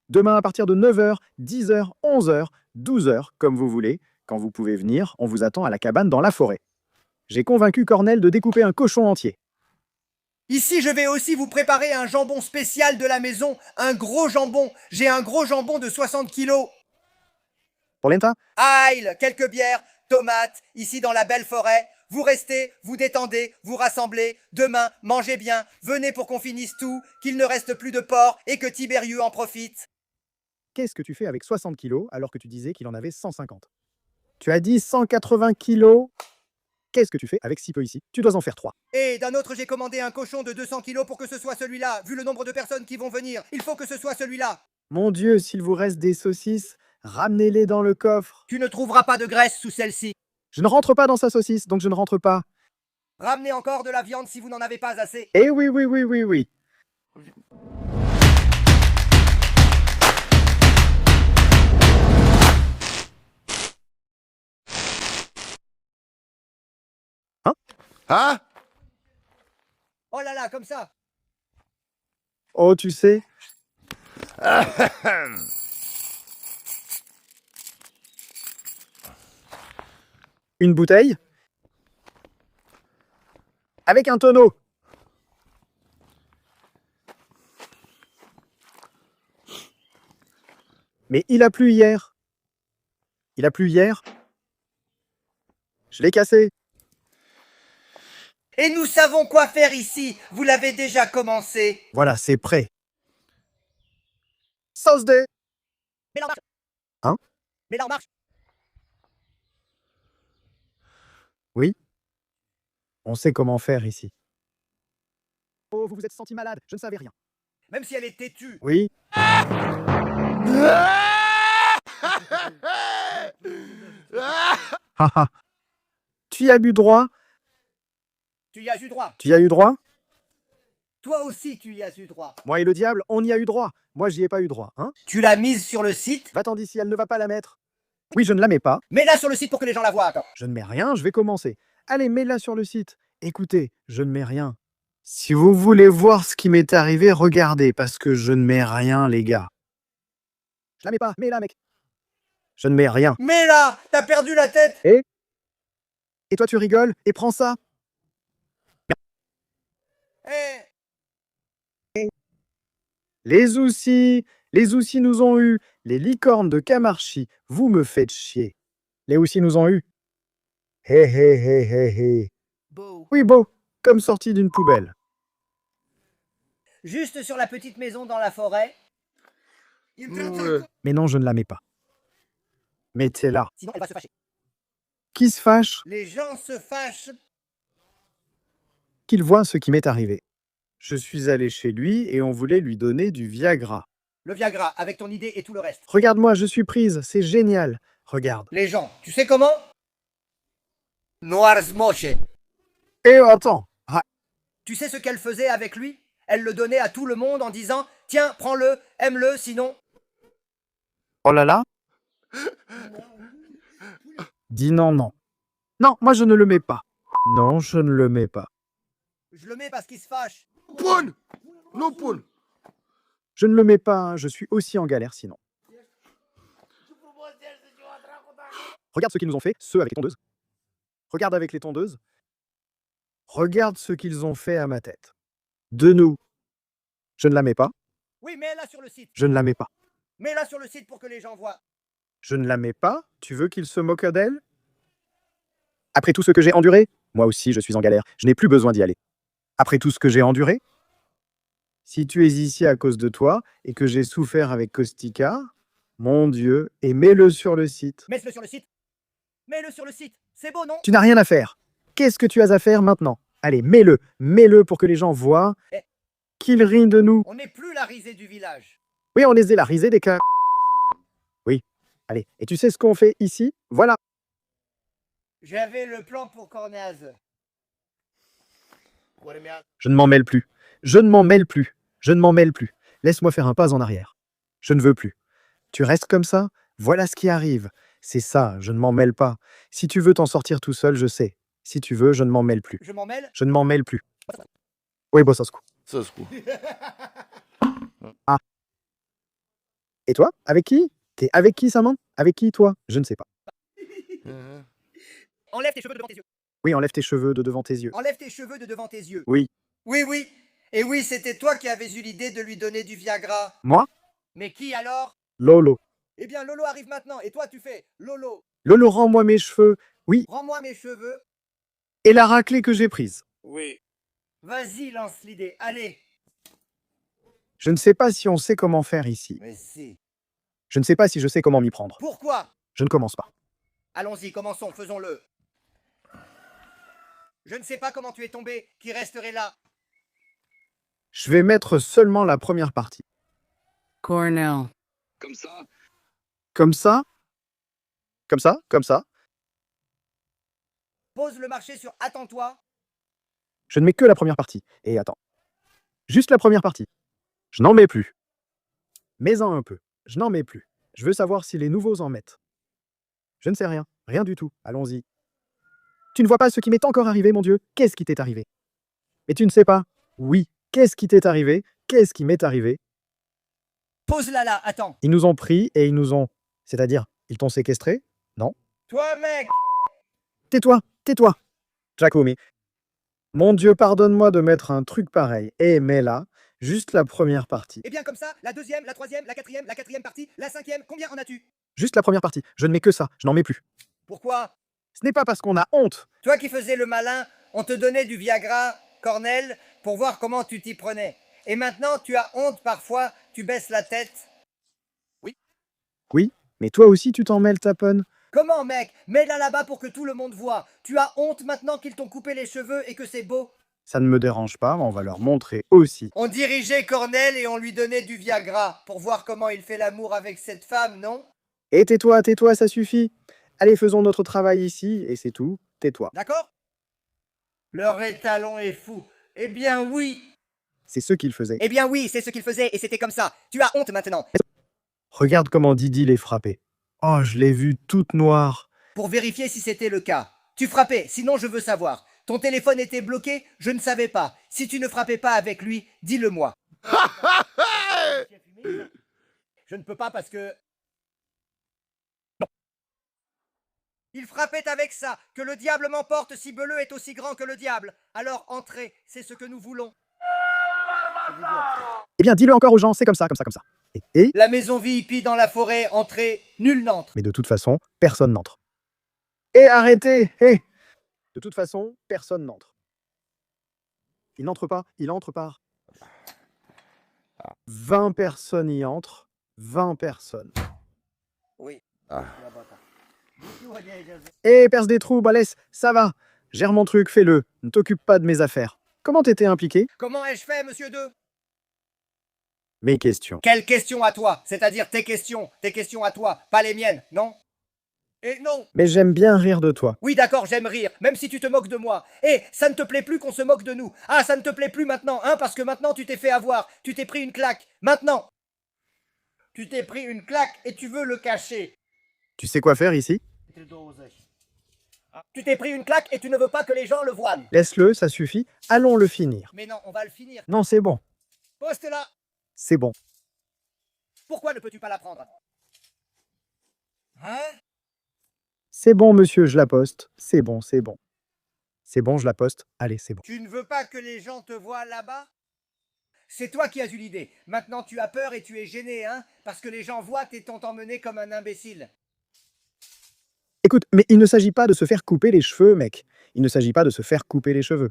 Demain à partir de 9h, 10h, 11h, 12h, comme vous voulez, quand vous pouvez venir, on vous attend à la cabane dans la forêt. J'ai convaincu Cornel de découper un cochon entier. Ici, je vais aussi vous préparer un jambon spécial de la maison, un gros jambon. J'ai un gros jambon de 60 kilos. Polenta? Ail, quelques bières, tomates, ici dans la belle forêt. Vous restez, vous détendez, vous rassemblez. Demain, mangez bien. Venez pour qu'on finisse tout, qu'il ne reste plus de porc et que Tibériu en profite. Qu'est-ce que tu fais avec 60 kilos alors que tu disais qu'il en avait 150? Tu as dit 180 kilos. Qu'est-ce que tu fais avec si peu ici? Tu dois en faire 3. Et d'un autre, j'ai commandé un cochon de 200 kilos pour que ce soit celui-là. Vu le nombre de personnes qui vont venir, il faut que ce soit celui-là. Mon Dieu, s'il vous reste des saucisses, ramenez-les dans le coffre. Tu ne trouveras pas de graisse sous celle-ci. Je ne rentre pas dans sa saucisse, donc je ne rentre pas. Ramenez encore de la viande si vous n'en avez pas assez. Eh oui, oui, oui, oui, oui. Hein? Hein? Oh là là, comme ça. Oh, tu sais, une bouteille avec un tonneau. Mais il a plu hier. Il a plu hier. Je l'ai cassé. Et nous savons quoi faire ici. Vous l'avez déjà commencé. Voilà, c'est prêt. Sauce de... Mais là, on marche. Hein? Mais là, on marche. Oui. On sait comment faire ici. Oh, vous vous êtes senti malade, je ne savais rien. Même si elle est têtue. Oui. Haha. Tu y as eu droit? Tu y as eu droit. Tu y as eu droit? Toi aussi, tu y as eu droit. Moi et le diable, on y a eu droit. Moi, j'y ai pas eu droit, hein? Tu l'as mise sur le site. Va-t'en d'ici, elle ne va pas la mettre. Oui, je ne la mets pas. Mets-la sur le site pour que les gens la voient. Attends. Je ne mets rien, je vais commencer. Allez, mets-la sur le site. Écoutez, je ne mets rien. Si vous voulez voir ce qui m'est arrivé, regardez, parce que je ne mets rien, les gars. Je la mets pas, mets-la, mec. Je ne mets rien. Mets-la. T'as perdu la tête. Et toi, tu rigoles et prends ça. Eh. Les Houssis nous ont eu. Les licornes de Camarchi, vous me faites chier. Les Houssis nous ont eu. Hé hé hé hé hé. Beau. Oui, beau, comme sorti d'une poubelle. Juste sur la petite maison dans la forêt. Mais non, je ne la mets pas. Mettez-la. Sinon, elle va se fâcher. Qui se fâche? Les gens se fâchent. Qu'il voit ce qui m'est arrivé. Je suis allé chez lui et on voulait lui donner du Viagra. Le Viagra, avec ton idée et tout le reste. Regarde-moi, je suis prise, c'est génial. Regarde. Les gens, tu sais comment? Noir smoche. Eh, attends. Ah, Tu sais ce qu'elle faisait avec lui? Elle le donnait à tout le monde en disant « Tiens, prends-le, aime-le, sinon... oh là là. Dis non, non. Non, moi je ne le mets pas. Non, je ne le mets pas. Je le mets parce qu'il se fâche. » Pun! Non, pun! Je ne le mets pas, hein, je suis aussi en galère sinon. Regarde ce qu'ils nous ont fait, ceux avec les tondeuses. Regarde avec les tondeuses. Regarde ce qu'ils ont fait à ma tête. De nous. Je ne la mets pas. Oui, mets-la sur le site. Je ne la mets pas. Mets-la sur le site pour que les gens voient. Je ne la mets pas. Tu veux qu'ils se moquent d'elle? Après tout ce que j'ai enduré, moi aussi je suis en galère. Je n'ai plus besoin d'y aller. Après tout ce que j'ai enduré, si tu es ici à cause de toi et que j'ai souffert avec Kostika, mon Dieu, et mets-le sur le site. Mets-le sur le site. Mets-le sur le site. C'est beau, non? Tu n'as rien à faire. Qu'est-ce que tu as à faire maintenant? Allez, mets-le pour que les gens voient Eh. qu'ils rient de nous. On n'est plus la risée du village. Oui, on les est la risée des cas. Oui, allez. Et tu sais ce qu'on fait ici? Voilà. J'avais le plan pour Corneaz. Je ne m'en mêle plus. Je ne m'en mêle plus. Je ne m'en mêle plus. Laisse-moi faire un pas en arrière. Je ne veux plus. Tu restes comme ça? Voilà ce qui arrive. C'est ça, je ne m'en mêle pas. Si tu veux t'en sortir tout seul, je sais. Si tu veux, je ne m'en mêle plus. Je m'en mêle? Je ne m'en mêle plus. Oui, Bossosco. Ça se coupe. Ah. Et toi? Avec qui? T'es avec qui, Saman? Avec qui, toi? Je ne sais pas. Enlève tes cheveux de devant tes yeux. Oui, enlève tes cheveux de devant tes yeux. Enlève tes cheveux de devant tes yeux. Oui. Oui, oui. Et oui, c'était toi qui avais eu l'idée de lui donner du Viagra. Moi? Mais qui alors? Lolo. Eh bien, Lolo arrive maintenant. Et toi, tu fais Lolo, Lolo, rends-moi mes cheveux. Oui, rends-moi mes cheveux. et la raclée que j'ai prise. Oui. Vas-y, lance l'idée. Allez. Je ne sais pas si on sait comment faire ici. Mais si. Je ne sais pas si je sais comment m'y prendre. Pourquoi? Je ne commence pas. Allons-y, commençons, faisons-le. Je ne sais pas comment tu es tombé, qui resterait là. Je vais mettre seulement la première partie. Cornell. Comme ça. Comme ça. Comme ça. Comme ça. Pose le marché sur Attends-toi. Je ne mets que la première partie. Et attends. Juste la première partie. Je n'en mets plus. Mets-en un peu. Je n'en mets plus. Je veux savoir si les nouveaux en mettent. Je ne sais rien. Rien du tout. Allons-y. Tu ne vois pas ce qui m'est encore arrivé, mon Dieu? Qu'est-ce qui t'est arrivé? Mais tu ne sais pas? Oui. Qu'est-ce qui t'est arrivé? Qu'est-ce qui m'est arrivé? Pose-la là, attends. Ils nous ont pris et ils nous ont... C'est-à-dire, ils t'ont séquestré? Non. Toi, mec. Tais-toi, tais-toi. Jacome. Mon Dieu, pardonne-moi de mettre un truc pareil. Eh, mais là, juste la première partie. Eh bien, comme ça, la deuxième, la troisième, la quatrième partie, la cinquième, combien en as-tu? Juste la première partie. Je ne mets que ça. Je n'en mets plus. Pourquoi? Ce n'est pas parce qu'on a honte. Toi qui faisais le malin, on te donnait du Viagra, Cornel, pour voir comment tu t'y prenais. Et maintenant, tu as honte parfois, tu baisses la tête. Oui, mais toi aussi, tu t'en mêles, taponne. Comment, mec? Mets-la là-bas pour que tout le monde voit. Tu as honte maintenant qu'ils t'ont coupé les cheveux et que c'est beau. Ça ne me dérange pas, on va leur montrer aussi. On dirigeait Cornel et on lui donnait du Viagra pour voir comment il fait l'amour avec cette femme, non? Et tais-toi, tais-toi, ça suffit. Allez, faisons notre travail ici, et c'est tout. Tais-toi. D'accord? Leur étalon est fou. Eh bien oui. C'est ce qu'il faisait. Eh bien oui, c'est ce qu'il faisait et c'était comme ça. Tu as honte maintenant. Regarde comment Didi les frappait. Oh, je l'ai vue toute noire. Pour vérifier si c'était le cas. Tu frappais, sinon je veux savoir. Ton téléphone était bloqué, je ne savais pas. Si tu ne frappais pas avec lui, dis-le-moi. Je ne peux pas parce que... Non. Il frappait avec ça. Que le diable m'emporte si Beleu est aussi grand que le diable. Alors entrez, c'est ce que nous voulons. Eh bien, dis-le encore aux gens, c'est comme ça, comme ça, comme ça. Et La maison VIP dans la forêt, entrez, nul n'entre. mais de toute façon, personne n'entre. Et arrêtez. De toute façon, personne n'entre. Il n'entre pas, il entre par... 20 personnes y entrent, 20 personnes. Oui. Ah. Eh, perce des trous, laisse, ça va. Gère mon truc, fais-le. Ne t'occupe pas de mes affaires. Comment t'étais impliqué? Comment ai-je fait, monsieur deux? Mes questions. Quelles questions à toi? C'est-à-dire tes questions à toi, pas les miennes, non? Et non. Mais j'aime bien rire de toi. Oui, d'accord, j'aime rire, même si tu te moques de moi. Et ça ne te plaît plus qu'on se moque de nous. Ah, ça ne te plaît plus maintenant, hein, parce que maintenant tu t'es fait avoir. Tu t'es pris une claque. Maintenant. Tu t'es pris une claque et tu veux le cacher. Tu sais quoi faire ici? Tu t'es pris une claque et tu ne veux pas que les gens le voient. Laisse-le, ça suffit. Allons le finir. Mais non, on va le finir. Non, c'est bon. Poste-la. C'est bon. Pourquoi ne peux-tu pas la prendre? Hein? C'est bon, monsieur, je la poste. C'est bon, c'est bon. C'est bon, je la poste. Allez, c'est bon. Tu ne veux pas que les gens te voient là-bas? C'est toi qui as eu l'idée. Maintenant tu as peur et tu es gêné, hein? Parce que les gens voient et t'ont emmené comme un imbécile. Écoute, mais il ne s'agit pas de se faire couper les cheveux, mec. Il ne s'agit pas de se faire couper les cheveux.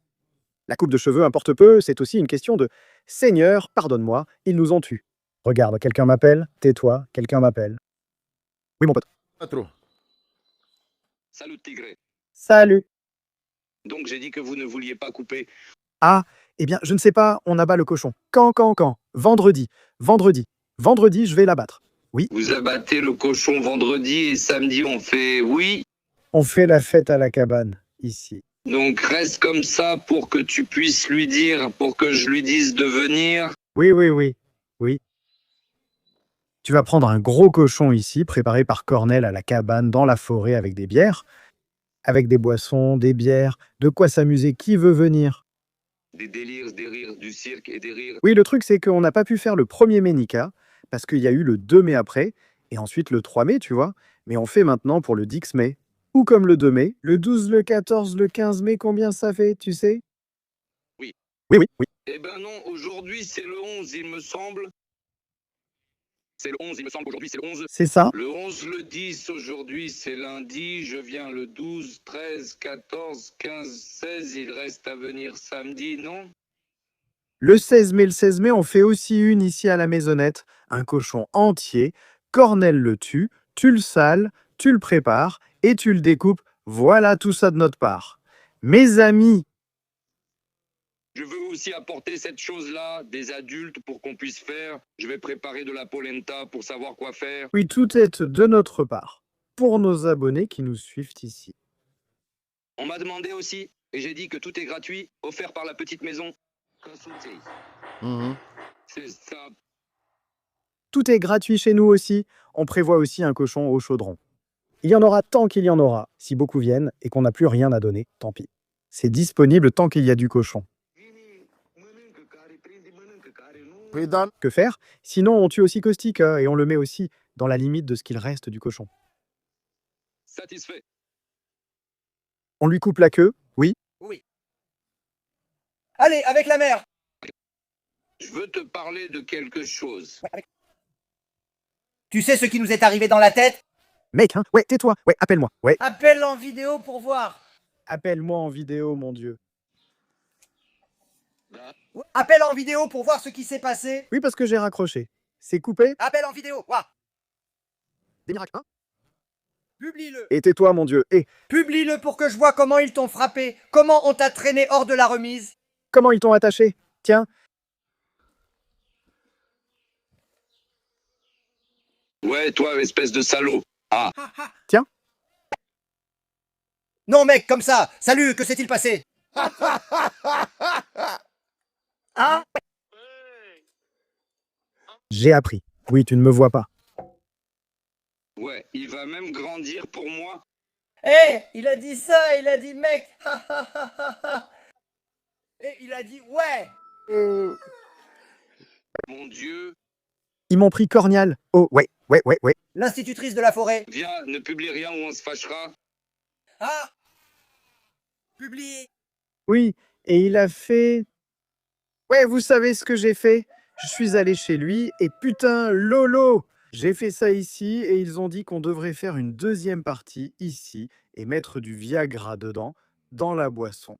La coupe de cheveux importe peu, c'est aussi une question de « Seigneur, pardonne-moi, ils nous ont tués. » Regarde, quelqu'un m'appelle, tais-toi, quelqu'un m'appelle. Oui, mon pote. Pas trop. Salut Tigré. Salut. Donc j'ai dit que vous ne vouliez pas couper. Ah, eh bien, je ne sais pas, on abat le cochon. Quand? Vendredi. Vendredi, je vais l'abattre. Vous abattez le cochon vendredi et samedi on fait oui. On fait la fête à la cabane, ici. Donc reste comme ça pour que tu puisses lui dire, pour que je lui dise de venir. Oui. Tu vas prendre un gros cochon ici, préparé par Cornel à la cabane, dans la forêt, avec des bières. Avec des boissons, des bières, de quoi s'amuser, qui veut venir? Des délires, des rires, du cirque et des rires. Oui, le truc, c'est qu'on n'a pas pu faire le premier Ménica, parce qu'il y a eu le 2 mai après, et ensuite le 3 mai, tu vois. Mais on fait maintenant pour le 10 mai. Ou comme le 2 mai, le 12, le 14, le 15 mai, combien ça fait, tu sais? Oui. Oui, oui, oui. Eh ben non, aujourd'hui c'est le 11, il me semble. C'est le 11, il me semble qu'aujourd'hui c'est le 11. C'est ça. Le 11, le 10, aujourd'hui c'est lundi, je viens le 12, 13, 14, 15, 16, il reste à venir samedi, non? Le 16 mai, on fait aussi une ici à la maisonnette. Un cochon entier. Cornel le tue, tu le sales, tu le prépares et tu le découpes. Voilà tout ça de notre part. Mes amis, Je veux aussi apporter cette chose-là, des adultes, pour qu'on puisse faire. Je vais préparer de la polenta pour savoir quoi faire. oui, tout est de notre part. Pour nos abonnés qui nous suivent ici. On m'a demandé aussi, et j'ai dit que tout est gratuit, offert par la petite maison. Mhm. C'est ça. Tout est gratuit chez nous aussi. On prévoit aussi un cochon au chaudron. Il y en aura tant qu'il y en aura. Si beaucoup viennent et qu'on n'a plus rien à donner, tant pis. C'est disponible tant qu'il y a du cochon. Păi, dar Que faire? Sinon, on tue aussi Caustic et on le met aussi dans la limite de ce qu'il reste du cochon. Satisfait. On lui coupe la queue, oui. Oui. Allez, avec la mère. Je veux te parler de quelque chose. Tu sais ce qui nous est arrivé dans la tête? Mec, hein? Ouais, tais-toi. Ouais, appelle-moi. Ouais, Appelle en vidéo pour voir. appelle-moi en vidéo, mon Dieu. Appelle en vidéo pour voir ce qui s'est passé. Oui, parce que j'ai raccroché. C'est coupé. Appelle en vidéo. Ouah. Des miracles, hein? Publie-le. Et tais-toi, mon Dieu. Et Publie-le pour que je vois comment ils t'ont frappé, comment on t'a traîné hors de la remise. comment ils t'ont attaché? Tiens, Ouais, toi, espèce de salaud. Ah, tiens. Non mec, comme ça. Salut, que s'est-il passé? Hein? J'ai appris. Oui, tu ne me vois pas. ouais, il va même grandir pour moi. Eh, il a dit ça, il a dit mec. Et il a dit ouais. Mon Dieu, Ils m'ont pris Cornial. Oh, ouais, ouais, ouais, ouais. L'institutrice de la forêt. viens, ne publie rien ou on se fâchera. Ah. Publié. Oui, et il a fait... Ouais, vous savez ce que j'ai fait? Je suis allé chez lui et putain, Lolo! J'ai fait ça ici et ils ont dit qu'on devrait faire une deuxième partie ici et mettre du Viagra dedans, dans la boisson.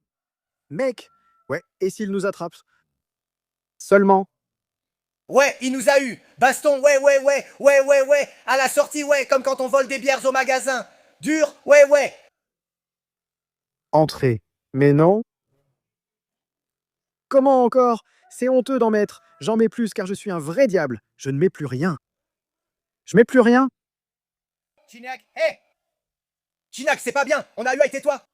Mec, ouais, et s'il nous attrape? Seulement. Ouais, il nous a eu. Baston, ouais, ouais, ouais, ouais, ouais, ouais. À la sortie, ouais, comme quand on vole des bières au magasin. Dur, ouais, ouais. Entrée. Mais non. Comment encore? C'est honteux d'en mettre. J'en mets plus car je suis un vrai diable. Je ne mets plus rien. Je mets plus rien? Chinac, hé. Chinac, c'est pas bien. On a eu à tais-toi.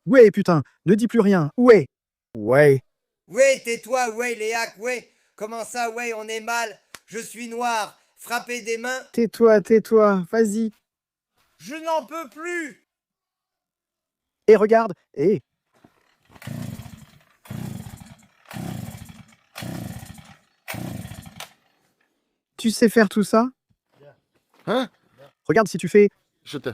Ouais, putain, ne dis plus rien. Ouais. Ouais. Ouais, tais-toi, ouais, Léac, ouais. Comment ça, ouais, on est mal. Je suis noir. Frapper des mains. Tais-toi, vas-y. Je n'en peux plus. Et regarde, et... Tu sais faire tout ça? Hein? Regarde si tu fais... Je te...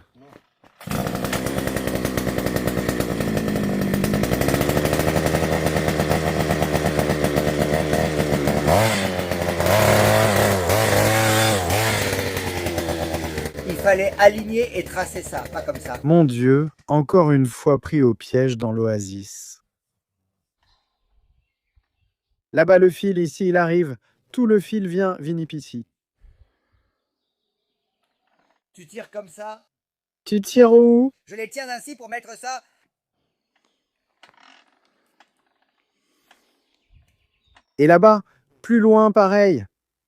Il fallait aligner et tracer ça, pas comme ça. Mon Dieu, encore une fois pris au piège dans l'oasis. Là-bas le fil, ici il arrive. Tout le fil vient, vinipici. Tu tires comme ça. Tu tires où? Je les tiens ainsi pour mettre ça. Et là-bas, plus loin, pareil.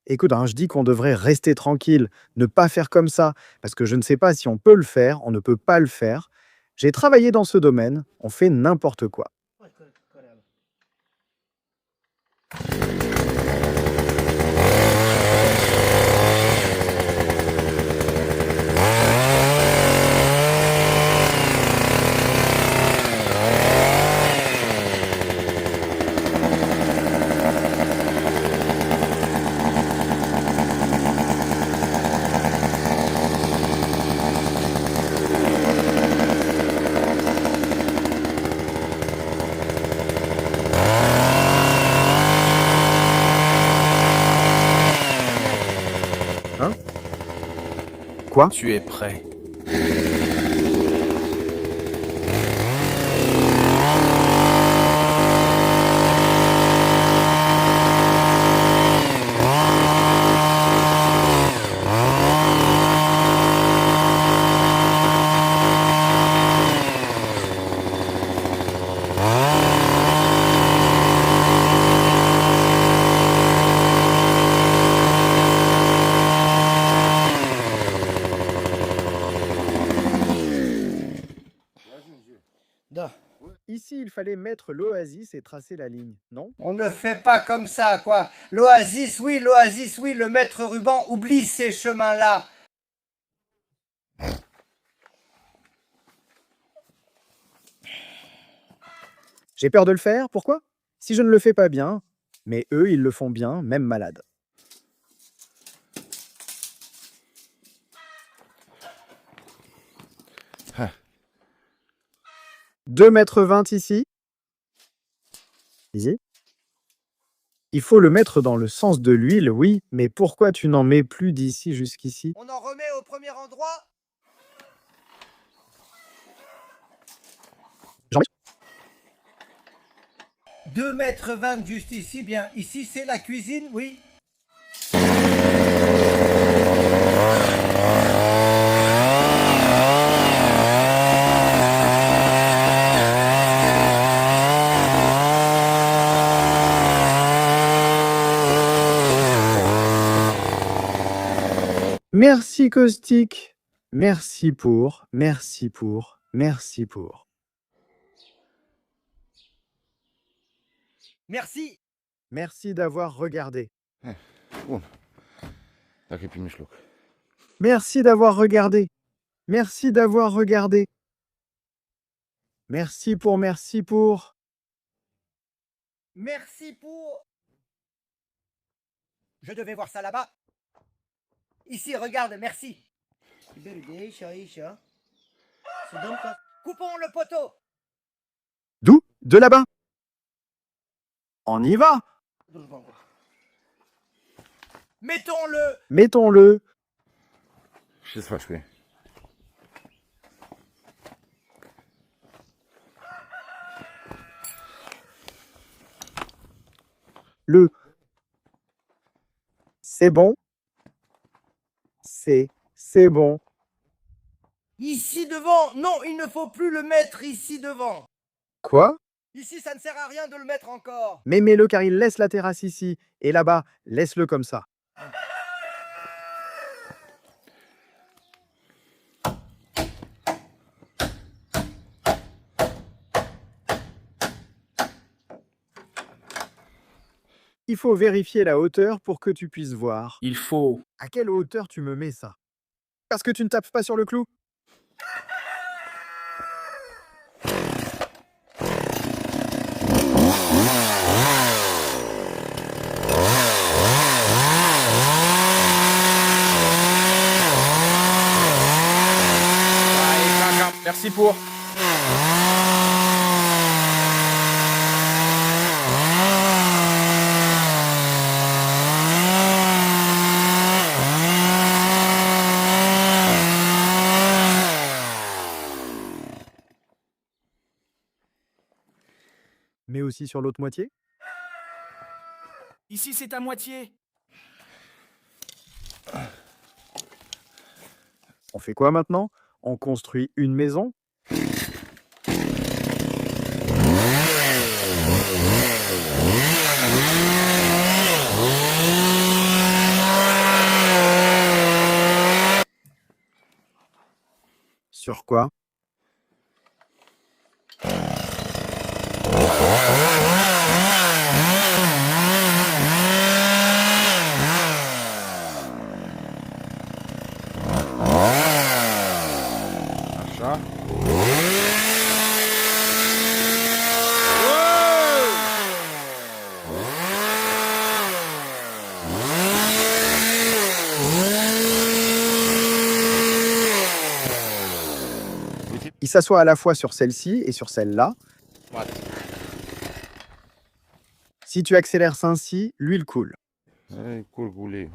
Écoute, hein, je dis qu'on devrait rester tranquille, ne pas faire comme ça, parce que je ne sais pas si on peut le faire, on ne peut pas le faire. J'ai travaillé dans ce domaine, on fait n'importe quoi. Hein? Quoi? Tu es prêt. Ici, il fallait mettre l'oasis et tracer la ligne, non? On ne fait pas comme ça, quoi. L'oasis, oui, le maître ruban oublie ces chemins-là. J'ai peur de le faire, pourquoi? Si je ne le fais pas bien, mais eux, ils le font bien, même malades. Ah. 2,20 m ici. Ici. Il faut le mettre dans le sens de l'huile, oui, mais pourquoi tu n'en mets plus d'ici jusqu'ici? On en remet au premier endroit. Jean- 2,20 m juste ici, bien. Ici, c'est la cuisine, oui. Merci Caustique. Merci pour. Merci d'avoir regardé. Bun. Dacă-i pe mijloc. Merci d'avoir regardé. Merci d'avoir regardé. Merci pour. Merci pour. Je devais voir ça là-bas. Ici, regarde, merci. Coupons le poteau. D'où? De là-bas. On y va. Mettons-le. Mettons-le. Ce să faci cu ei? Le. C'est bon. C'est bon. Ici devant. Non, il ne faut plus le mettre ici devant. Quoi? Ici, ça ne sert à rien de le mettre encore. Mais mets-le car il laisse la terrasse ici. Et là-bas, laisse-le comme ça. Il faut vérifier la hauteur pour que tu puisses voir. Il faut. À quelle hauteur tu me mets ça? Parce que tu ne tapes pas sur le clou? Allez, caca. Merci pour. Mais aussi sur l'autre moitié? Ici, c'est à moitié. On fait quoi maintenant? On construit une maison? Sur quoi? Așa. Il s'assoit à la fois sur celle-ci et sur celle-là. Poate. Si tu accélères ainsi, l'huile coule. Curg uleiul.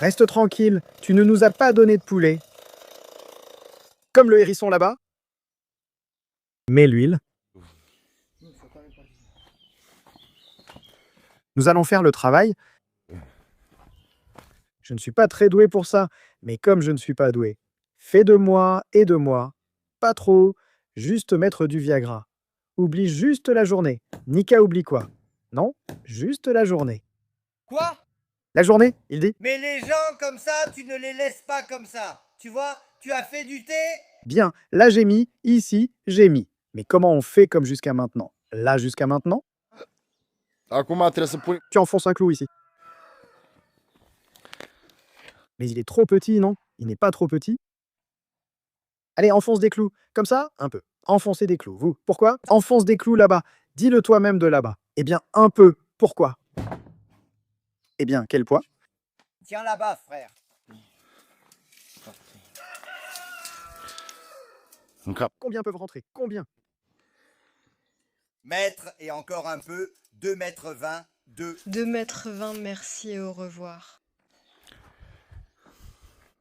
Reste tranquille, tu ne nous as pas donné de poulet. Comme le hérisson là-bas. Mets l'huile. Nous allons faire le travail. Je ne suis pas très doué pour ça, mais comme je ne suis pas doué, fais de moi et de moi. Pas trop, juste mettre du Viagra. Oublie juste la journée. Nika oublie quoi? Non, juste la journée. Quoi? La journée, il dit. Mais les gens comme ça, tu ne les laisses pas comme ça. Tu vois, tu as fait du thé. Bien, là j'ai mis, ici j'ai mis. Mais comment on fait comme jusqu'à maintenant? Là jusqu'à maintenant, Acum trebuie să pui... tu enfonces un clou ici. Mais il est trop petit, non? Il n'est pas trop petit. Allez, enfonce des clous. Comme ça, un peu. Enfoncez des clous. Vous, pourquoi? Enfonce des clous là-bas. Dis-le toi-même de là-bas. Eh bien, un peu. Pourquoi? Eh bien, quel poids? Tiens là-bas, frère. În cap. Combien peuvent rentrer? Combien? Mètre et encore un peu. 2 mètres 20. 2. 2,20 m, merci et au revoir.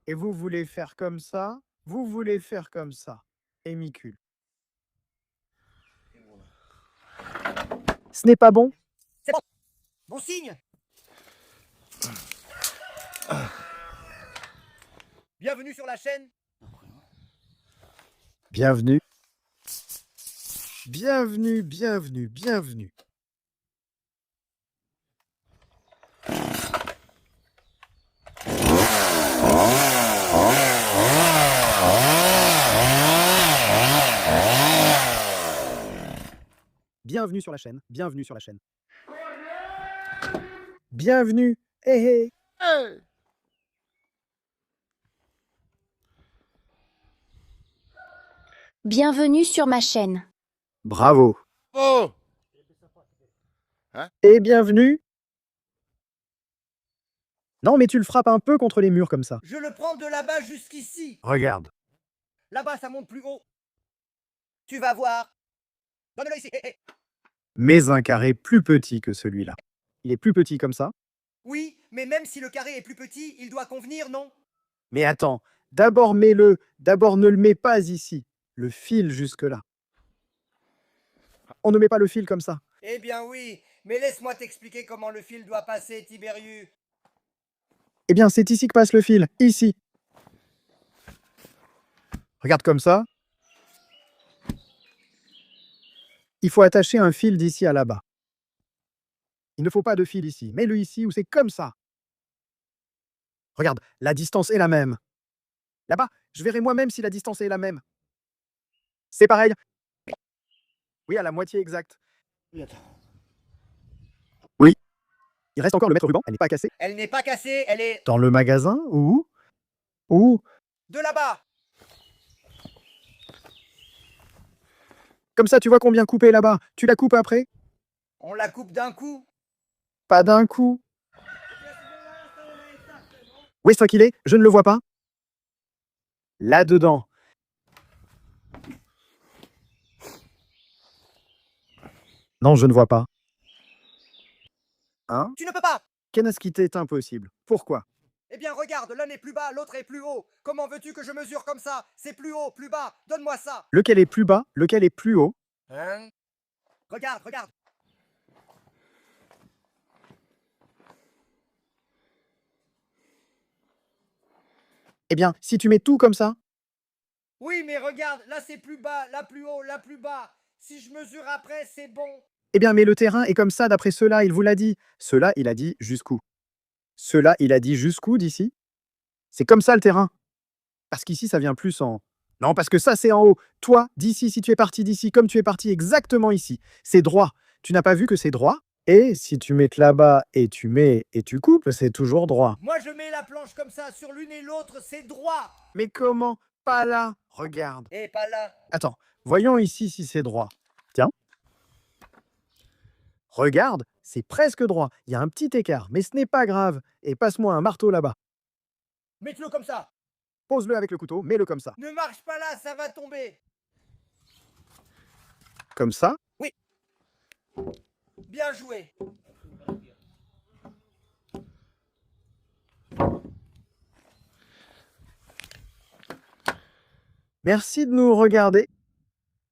Et vous voulez faire comme ça? Vous voulez faire comme ça? Hémicule. Ce n'est pas bon? Bon signe. Bienvenue sur la chaîne. Bienvenue. Bienvenue, bienvenue, bienvenue. Bienvenue sur la chaîne. Bienvenue sur la chaîne. Bienvenue. Hé hé. Bienvenue sur ma chaîne. Bravo. Oh! Et bienvenue. Non, mais tu le frappes un peu contre les murs comme ça. Je le prends de là-bas jusqu'ici. Regarde. Là-bas, ça monte plus haut. Tu vas voir. Donne-le ici. Hé, hé. Mais un carré plus petit que celui-là. Il est plus petit comme ça. Oui, mais même si le carré est plus petit, il doit convenir, non? Mais attends, d'abord mets-le. D'abord ne le mets pas ici. Le fil jusque-là. On ne met pas le fil comme ça. Eh bien oui, mais laisse-moi t'expliquer comment le fil doit passer, Tiberius. Eh bien, c'est ici que passe le fil. Ici. Regarde comme ça. Il faut attacher un fil d'ici à là-bas. Il ne faut pas de fil ici. Mets-le ici où c'est comme ça. Regarde, la distance est la même. Là-bas, je verrai moi-même si la distance est la même. C'est pareil. Oui, à la moitié exacte. Oui. Il reste encore le mètre ruban. Elle n'est pas cassée. Elle n'est pas cassée, elle est Dans le magasin ou où? de là-bas. Comme ça, tu vois combien couper là-bas. Tu la coupes après? On la coupe d'un coup. Pas d'un coup. Où est-ce qu'il est? Je ne le vois pas. Là-dedans. Non, je ne vois pas. Hein? Tu ne peux pas. Kenaskite est impossible. Pourquoi? Eh bien regarde, l'un est plus bas, l'autre est plus haut. Comment veux-tu que je mesure comme ça? C'est plus haut, plus bas. Donne-moi ça. Lequel est plus bas? Lequel est plus haut? Hein? Regarde, regarde. Eh bien, si tu mets tout comme ça, Oui, mais regarde, là c'est plus bas, là plus haut, là plus bas. Si je mesure après, c'est bon. eh bien, mais le terrain est comme ça d'après cela, il vous l'a dit. Cela, il a dit jusqu'où? Cela, il a dit jusqu'où d'ici? C'est comme ça le terrain. Parce qu'ici, ça vient plus en... Non, parce que ça, c'est en haut. Toi, d'ici, si tu es parti d'ici, comme tu es parti exactement ici, c'est droit. Tu n'as pas vu que c'est droit? Et si tu mets là-bas et tu mets et tu coupes, c'est toujours droit. Moi je mets la planche comme ça, sur l'une et l'autre, c'est droit. Mais comment? Pas là. Regarde. Et pas là. Attends, voyons ici si c'est droit. Tiens. Regarde, c'est presque droit. Il y a un petit écart, mais ce n'est pas grave. Et passe-moi un marteau là-bas. Mets-le comme ça. Pose-le avec le couteau, mets-le comme ça. Ne marche pas là, ça va tomber. Comme ça. Bien joué. Merci de nous regarder.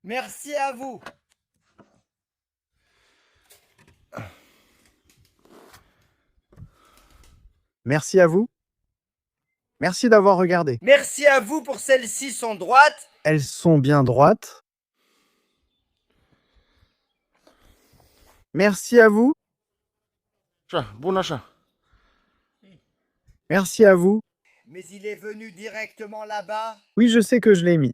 Merci à vous. Merci à vous. Merci d'avoir regardé. Merci à vous pour celles-ci sont droites. Elles sont bien droites. Merci à vous. Așa, bun așa. Merci à vous. Mais il est venu directement là-bas. Oui, je sais que je l'ai mis.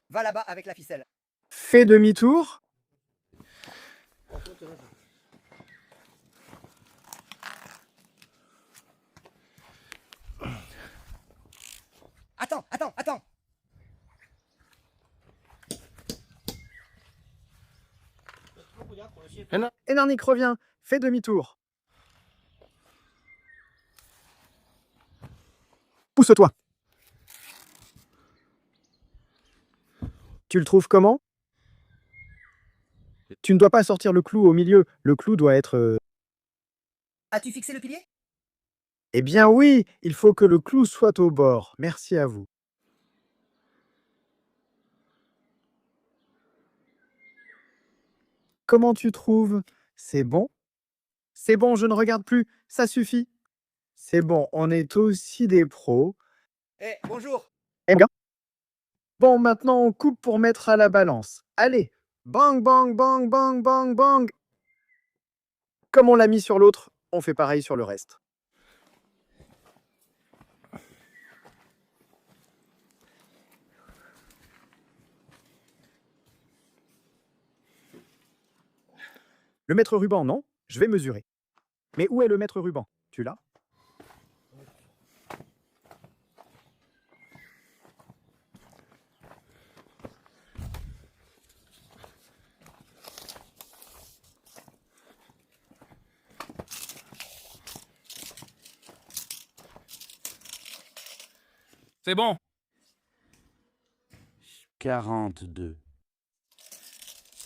Va là-bas avec la ficelle. Fais demi-tour. Attends. Enarnik, reviens. Fais demi-tour. Pousse-toi. Tu le trouves comment? Tu ne dois pas sortir le clou au milieu. Le clou doit être... As-tu fixé le pilier? Eh bien oui, il faut que le clou soit au bord. Merci à vous. Comment tu trouves? C'est bon? C'est bon, je ne regarde plus. Ça suffit. C'est bon, on est aussi des pros. Eh, bonjour. Bon, maintenant on coupe pour mettre à la balance. Allez, bang, bang, bang, bang, bang, bang. Comme on l'a mis sur l'autre, on fait pareil sur le reste. Le mètre ruban, non? Je vais mesurer. Mais où est le mètre ruban? Tu l'as? C'est bon. 42.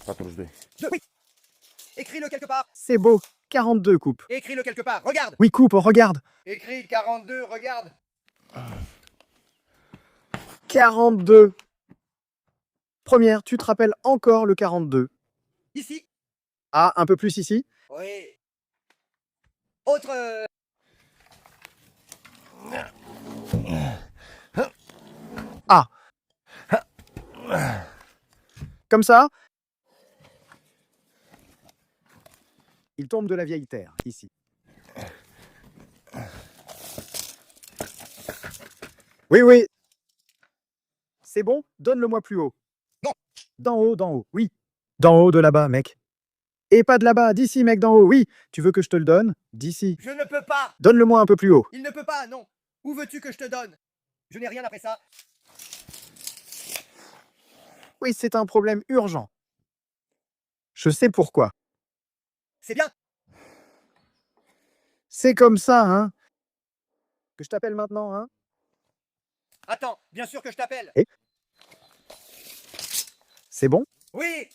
42. Oui. Écris-le quelque part. C'est beau. 42 coupes. Écris-le quelque part. Regarde. Oui, coupe, regarde. Écris 42, regarde. 42. Première, tu te rappelles encore le 42. Ici. Ah, un peu plus ici. Oui. Autre. Ah. Comme ça. Il tombe de la vieille terre, ici. Oui, oui. C'est bon? Donne-le-moi plus haut. Non. D'en haut, oui. D'en haut, de là-bas, mec. Et pas de là-bas, d'ici, mec, d'en haut, oui. Tu veux que je te le donne? D'ici. Je ne peux pas. Donne-le-moi un peu plus haut. Il ne peut pas, non. Où veux-tu que je te donne? Je n'ai rien après ça. Oui, c'est un problème urgent. Je sais pourquoi. C'est bien. C'est comme ça, hein. Que je t'appelle maintenant, hein. Attends, bien sûr que je t'appelle. C'est bon? Oui.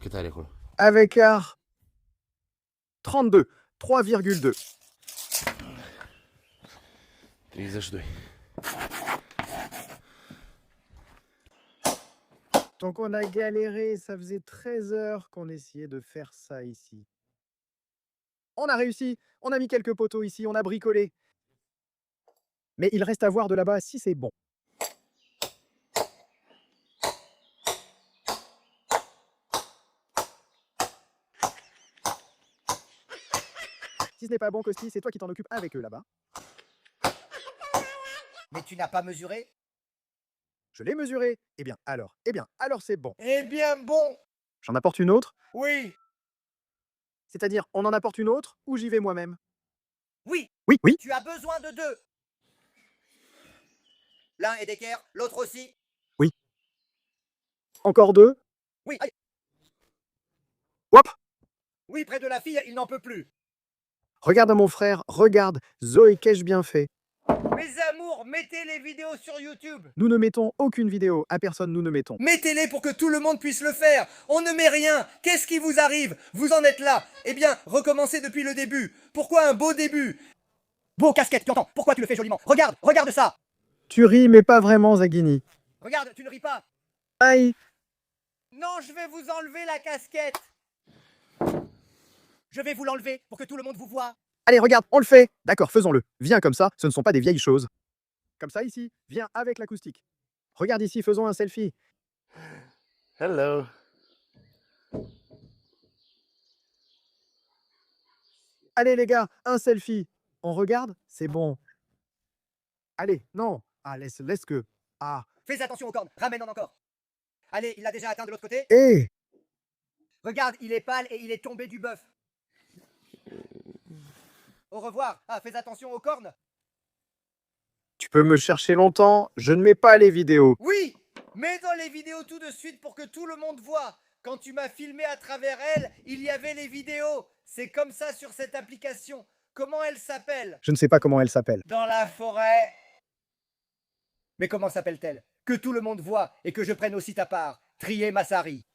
Cât are acolo? Avec art. 32. 3,2. 32. Donc on a galéré, ça faisait 13 heures qu'on essayait de faire ça ici. On a réussi, on a mis quelques poteaux ici, on a bricolé. Mais il reste à voir de là-bas si c'est bon. Si ce n'est pas bon, Costi, c'est toi qui t'en occupes avec eux là-bas. Mais tu n'as pas mesuré? Je l'ai mesuré. Eh bien alors c'est bon. Eh bien bon. J'en apporte une autre? Oui. C'est-à-dire, on en apporte une autre ou j'y vais moi-même? Oui. Oui, oui. Tu as besoin de deux. L'un est d'équerre, l'autre aussi. Encore deux? Oui. Aïe. Hop! Oui, près de la fille, il n'en peut plus. Regarde mon frère, regarde. Zoé, qu'ai-je bien fait? Mes amours, mettez les vidéos sur YouTube. Nous ne mettons aucune vidéo. À personne, nous ne mettons. Mettez-les pour que tout le monde puisse le faire. On ne met rien. Qu'est-ce qui vous arrive? Vous en êtes là. Eh bien, recommencez depuis le début. Pourquoi un beau début? Beau casquette, tu entends? Pourquoi tu le fais joliment? Regarde, regarde ça! Tu ris, mais pas vraiment, Zagini. Regarde, tu ne ris pas! Aïe! Non, je vais vous enlever la casquette! Je vais vous l'enlever pour que tout le monde vous voie. Allez, regarde, on le fait. D'accord, faisons-le. Viens comme ça, ce ne sont pas des vieilles choses. Comme ça, ici, viens avec l'acoustique. Regarde ici, faisons un selfie. Hello. Allez, les gars, un selfie. On regarde? C'est bon. Allez, non. Ah, laisse que. Ah. Fais attention aux cornes, ramène-en encore. Allez, il l'a déjà atteint de l'autre côté. Hé! Regarde, il est pâle et il est tombé du bœuf. Au revoir. Ah, fais attention aux cornes. Tu peux me chercher longtemps, je ne mets pas les vidéos. Oui, mets dans les vidéos tout de suite pour que tout le monde voit. Quand tu m'as filmé à travers elle, il y avait les vidéos. C'est comme ça sur cette application. Comment elle s'appelle? Je ne sais pas comment elle s'appelle. Dans la forêt. Mais comment s'appelle-t-elle? Que tout le monde voit et que je prenne aussi ta part. Trier Massari.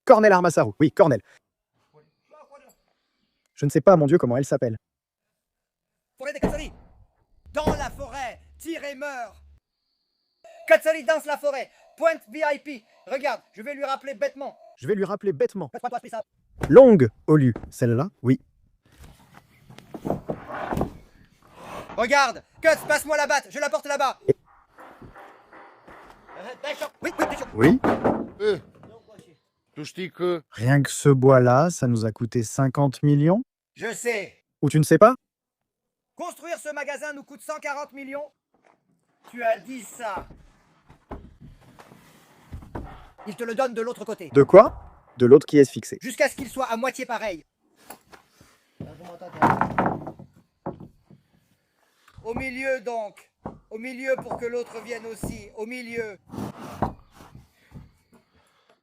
Cornel Armasaru. Oui, Cornel. Je ne sais pas, mon Dieu, comment elle s'appelle. Forêt des Katsari. Dans la forêt. Tire et meurt. Katsari danse la forêt. Pointe VIP. Regarde, je vais lui rappeler bêtement. Je vais lui rappeler bêtement. Passe-moi toi, ça. Longue, au lieu. Celle-là, oui. Regarde, Cuts, passe-moi la batte, je la porte là-bas. Oui, oui, bien sûr. Oui. Eh, tu știi că... Rien que ce bois-là, ça nous a coûté 50 millions. Je sais. Ou tu ne sais pas? Construire ce magasin nous coûte 140 millions. Tu as dit ça. Il te le donne de l'autre côté. De quoi? De l'autre qui est fixé. Jusqu'à ce qu'il soit à moitié pareil. Au milieu donc. Au milieu pour que l'autre vienne aussi. Au milieu.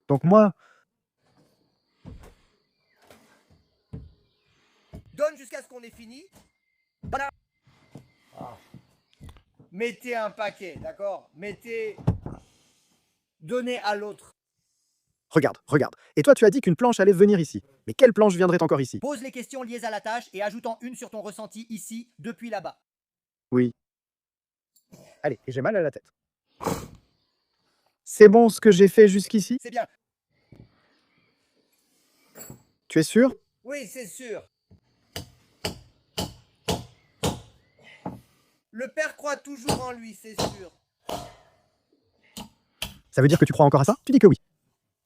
Donc moi, Donne jusqu'à ce qu'on ait fini. Voilà. Mettez un paquet, d'accord? Mettez... Donnez à l'autre. regarde, regarde. Et toi, tu as dit qu'une planche allait venir ici. Mais quelle planche viendrait encore ici? Pose les questions liées à la tâche et ajoutant une sur ton ressenti ici, depuis là-bas. Oui. Allez, et j'ai mal à la tête. C'est bon ce que j'ai fait jusqu'ici? C'est bien. Tu es sûr? Oui, c'est sûr. Le père croit toujours en lui, c'est sûr. Ça veut dire que tu crois encore à ça? Tu dis que oui.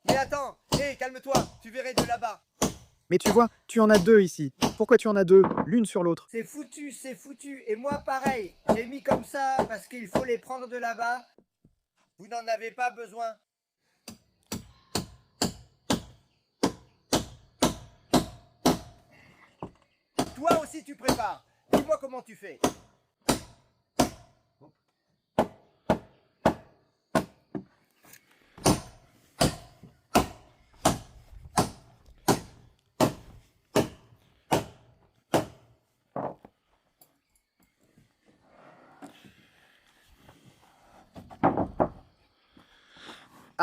Mais attends, hé, calme-toi, tu verrais de là-bas. Mais tu vois, tu en as deux ici. Pourquoi tu en as deux, l'une sur l'autre? C'est foutu, c'est foutu. Et moi, pareil. J'ai mis comme ça parce qu'il faut les prendre de là-bas. Vous n'en avez pas besoin. Toi aussi, tu prépares. Dis-moi comment tu fais.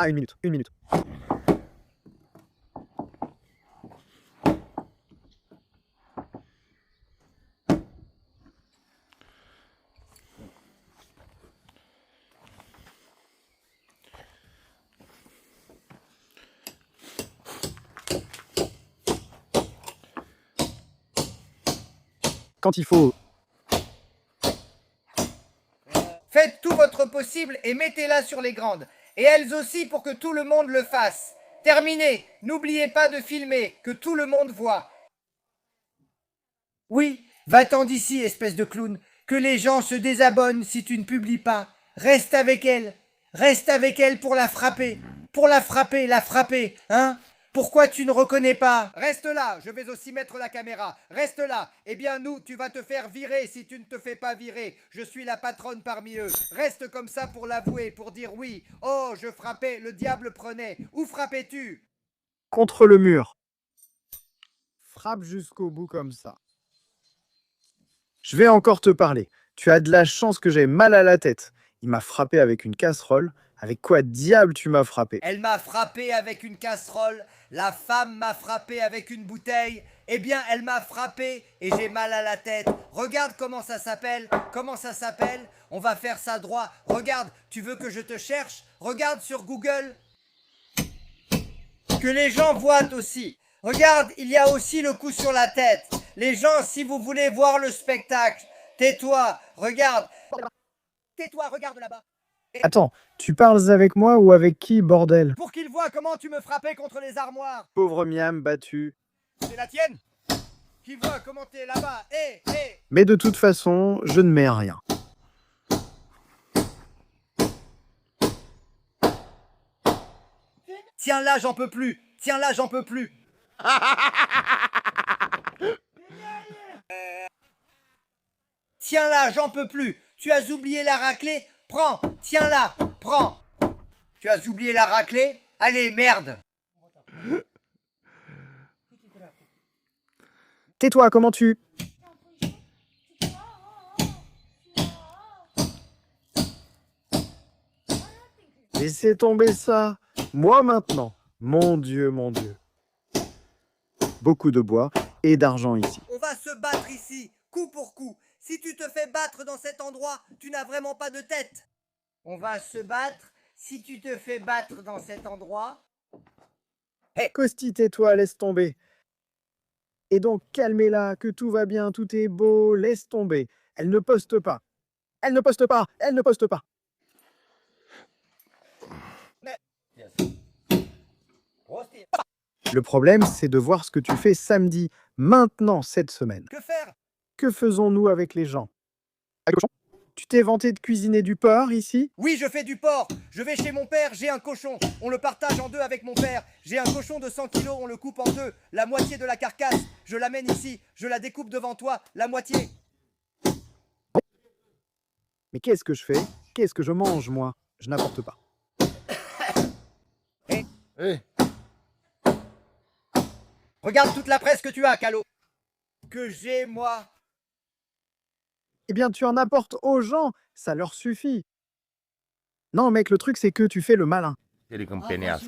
Ah, une minute, une minute. Quand il faut... Faites tout votre possible et mettez-la sur les grandes. Et elles aussi pour que tout le monde le fasse. Terminé. N'oubliez pas de filmer, que tout le monde voit. Oui, va-t'en d'ici, espèce de clown. Que les gens se désabonnent si tu ne publies pas. Reste avec elle. Reste avec elle pour la frapper. Pour la frapper, hein? Pourquoi tu ne reconnais pas? Reste là, je vais aussi mettre la caméra. Reste là. Eh bien nous, tu vas te faire virer si tu ne te fais pas virer. Je suis la patronne parmi eux. Reste comme ça pour l'avouer, pour dire oui. Oh, je frappais, le diable prenait. Où frappais-tu? Contre le mur. Frappe jusqu'au bout comme ça. Je vais encore te parler. Tu as de la chance que j'ai mal à la tête. Il m'a frappé avec une casserole. Avec quoi diable tu m'as frappé? Elle m'a frappé avec une casserole. La femme m'a frappé avec une bouteille. Eh bien, elle m'a frappé et j'ai mal à la tête. Regarde comment ça s'appelle. Comment ça s'appelle? On va faire ça droit. Regarde, tu veux que je te cherche? Regarde sur Google. Que les gens voient aussi. Regarde, il y a aussi le coup sur la tête. Les gens, si vous voulez voir le spectacle, tais-toi, regarde. Tais-toi, regarde là-bas. Attends, tu parles avec moi ou avec qui, bordel? Pour qu'ils voient comment tu me frappais contre les armoires. Pauvre miam battu. C'est la tienne? Qui voit comment t'es là-bas. Hé, hé. Mais de toute façon, je ne mets rien. Tiens là, j'en peux plus. Tiens là, j'en peux plus. Tiens là, j'en peux plus. Tu as oublié la raclée? Prends. Tiens là, prends. Tu as oublié la raclée? Allez, merde. Tais-toi, comment tu... Laissez tomber ça. Moi maintenant. Mon Dieu, mon Dieu. Beaucoup de bois et d'argent ici. On va se battre ici, coup pour coup. Si tu te fais battre dans cet endroit, tu n'as vraiment pas de tête. On va se battre. Si tu te fais battre dans cet endroit... Costi, tais-toi, laisse tomber. Et donc, calmez-la, que tout va bien, tout est beau, laisse tomber. Elle ne poste pas. Elle ne poste pas. Elle ne poste pas. Le problème, c'est de voir ce que tu fais samedi, maintenant, cette semaine. Que faire? Que faisons-nous avec les gens? Ah, cochon, tu t'es vanté de cuisiner du porc ici? Oui, je fais du porc. Je vais chez mon père, j'ai un cochon. On le partage en deux avec mon père. J'ai un cochon de 100 kilos, on le coupe en deux. La moitié de la carcasse, je l'amène ici. Je la découpe devant toi, la moitié. Mais qu'est-ce que je fais? Qu'est-ce que je mange, moi? Je n'apporte pas. Hey, Regarde toute la presse que tu as, Calo. Que j'ai, moi. Eh bien, tu en apportes aux gens, ça leur suffit. Non, mec, le truc, c'est que tu fais le malin. ești un penească.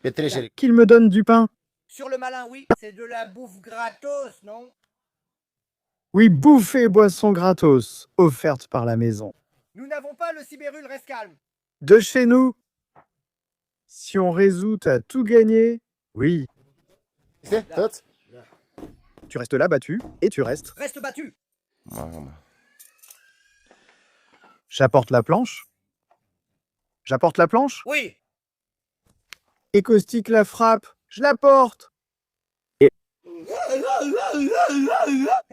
Petrecere. Qu'il me donne du pain. Sur le malin, oui. C'est de la bouffe gratos, non? Oui, bouffe et boisson gratos, offerte par la maison. Nous n'avons pas le Sibérul, reste calme. De chez nous. Si on résout à tout gagner, oui. Este? Toți? Tu restes là battu et tu restes. Reste battu. Mamă. J'apporte la planche. J'apporte la planche. Oui. Et Caustique la frappe. Je la porte. Eh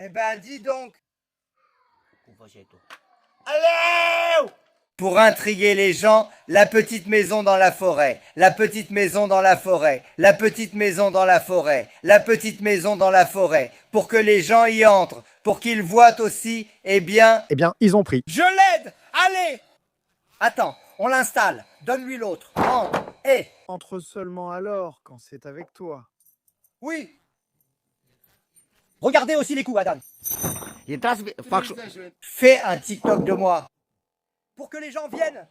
ben, dis donc. Allez! Pour intriguer les gens, la petite maison dans la forêt, la petite maison dans la forêt, la petite maison dans la forêt, la petite maison dans la forêt, pour que les gens y entrent, pour qu'ils voient aussi, eh bien, Ils ont pris. je l'aide! Allez! Attends, on l'installe, donne-lui l'autre, entre, Entre seulement alors quand c'est avec toi. oui! Regardez aussi les coups, Adam. Intrați, fac și... Fais un TikTok de moi. Pour que les gens viennent.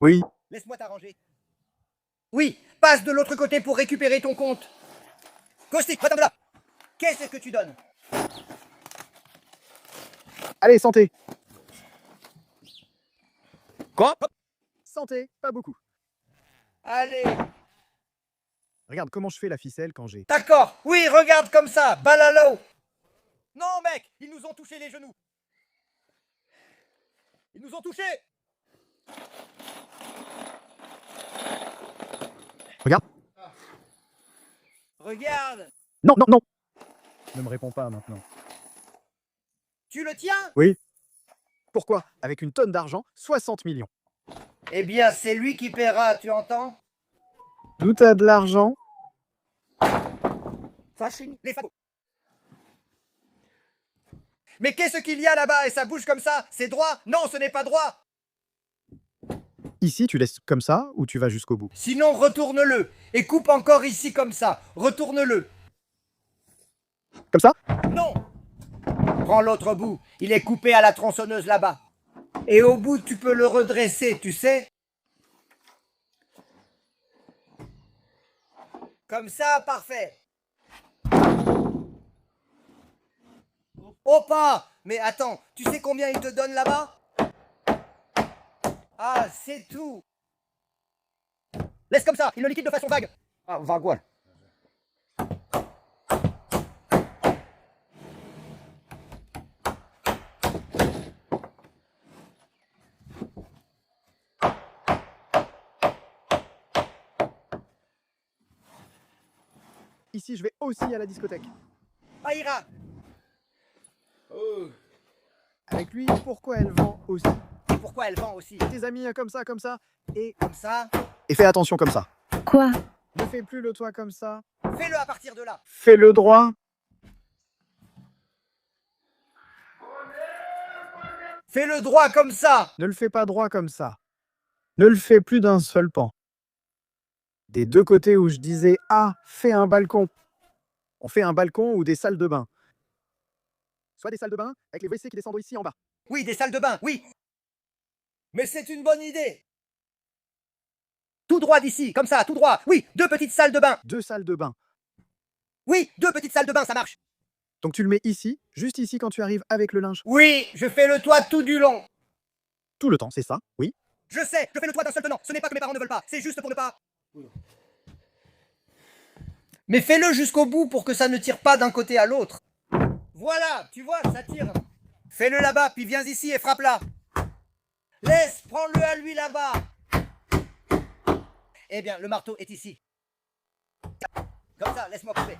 Oui. Laisse-moi t'arranger. Oui, passe de l'autre côté pour récupérer ton compte. Caustique, va-t'en de là. Qu'est-ce que tu donnes? Allez, santé. Quoi? Santé, pas beaucoup. Allez, Regarde comment je fais la ficelle quand j'ai... d'accord. Oui, regarde comme ça, balle à l'eau. Non, mec, ils nous ont touché les genoux. Ils nous ont touchés. Regarde. Regarde. Non, non, non. Ne me réponds pas maintenant. Tu le tiens? Oui. Pourquoi? Avec une tonne d'argent, 60 millions. Eh bien, c'est lui qui paiera, tu entends? D'où t'as de l'argent? Les fagots. Mais qu'est-ce qu'il y a là-bas et ça bouge comme ça? C'est droit? Non, ce n'est pas droit. Ici, tu laisses comme ça ou tu vas jusqu'au bout? Sinon, retourne-le. Et coupe encore ici comme ça. Retourne-le. Comme ça? Non. Prends l'autre bout. Il est coupé à la tronçonneuse là-bas. Et au bout, tu peux le redresser, tu sais? Comme ça, parfait. Oh pas! Mais attends, tu sais combien il te donne là-bas? Ah, c'est tout! Laisse comme ça, il le liquide de façon vague. Ah, vagual. Ici, je vais aussi à la discothèque. Ah, ira! Avec lui, pourquoi elle vend aussi? Et pourquoi elle vend aussi? Tes amis comme ça, et... Comme ça? Et fais attention comme ça. Quoi? Ne fais plus le toit comme ça. Fais-le à partir de là. Fais-le droit. Fais-le droit comme ça. Ne le fais pas droit comme ça. Ne le fais plus d'un seul pan. Des deux côtés où je disais « Ah, fais un balcon ». On fait un balcon ou des salles de bain. Soit des salles de bain avec les WC qui descendent ici en bas. Oui, des salles de bain, oui. Mais c'est une bonne idée. Tout droit d'ici, comme ça, tout droit. Oui, 2 petites salles de bain. 2 salles de bain. Oui, 2 petites salles de bain, ça marche. Donc tu le mets ici, juste ici quand tu arrives avec le linge. Oui, je fais le toit tout du long. Tout le temps, c'est ça, oui. Je sais, je fais le toit d'un seul tenant. Ce n'est pas que mes parents ne veulent pas, c'est juste pour ne pas... Mais fais-le jusqu'au bout pour que ça ne tire pas d'un côté à l'autre. Voilà, tu vois, ça tire. Fais-le là-bas, puis viens ici et frappe là. Laisse, prends-le à lui là-bas. Eh bien, le marteau est ici. Comme ça, laisse-moi couper.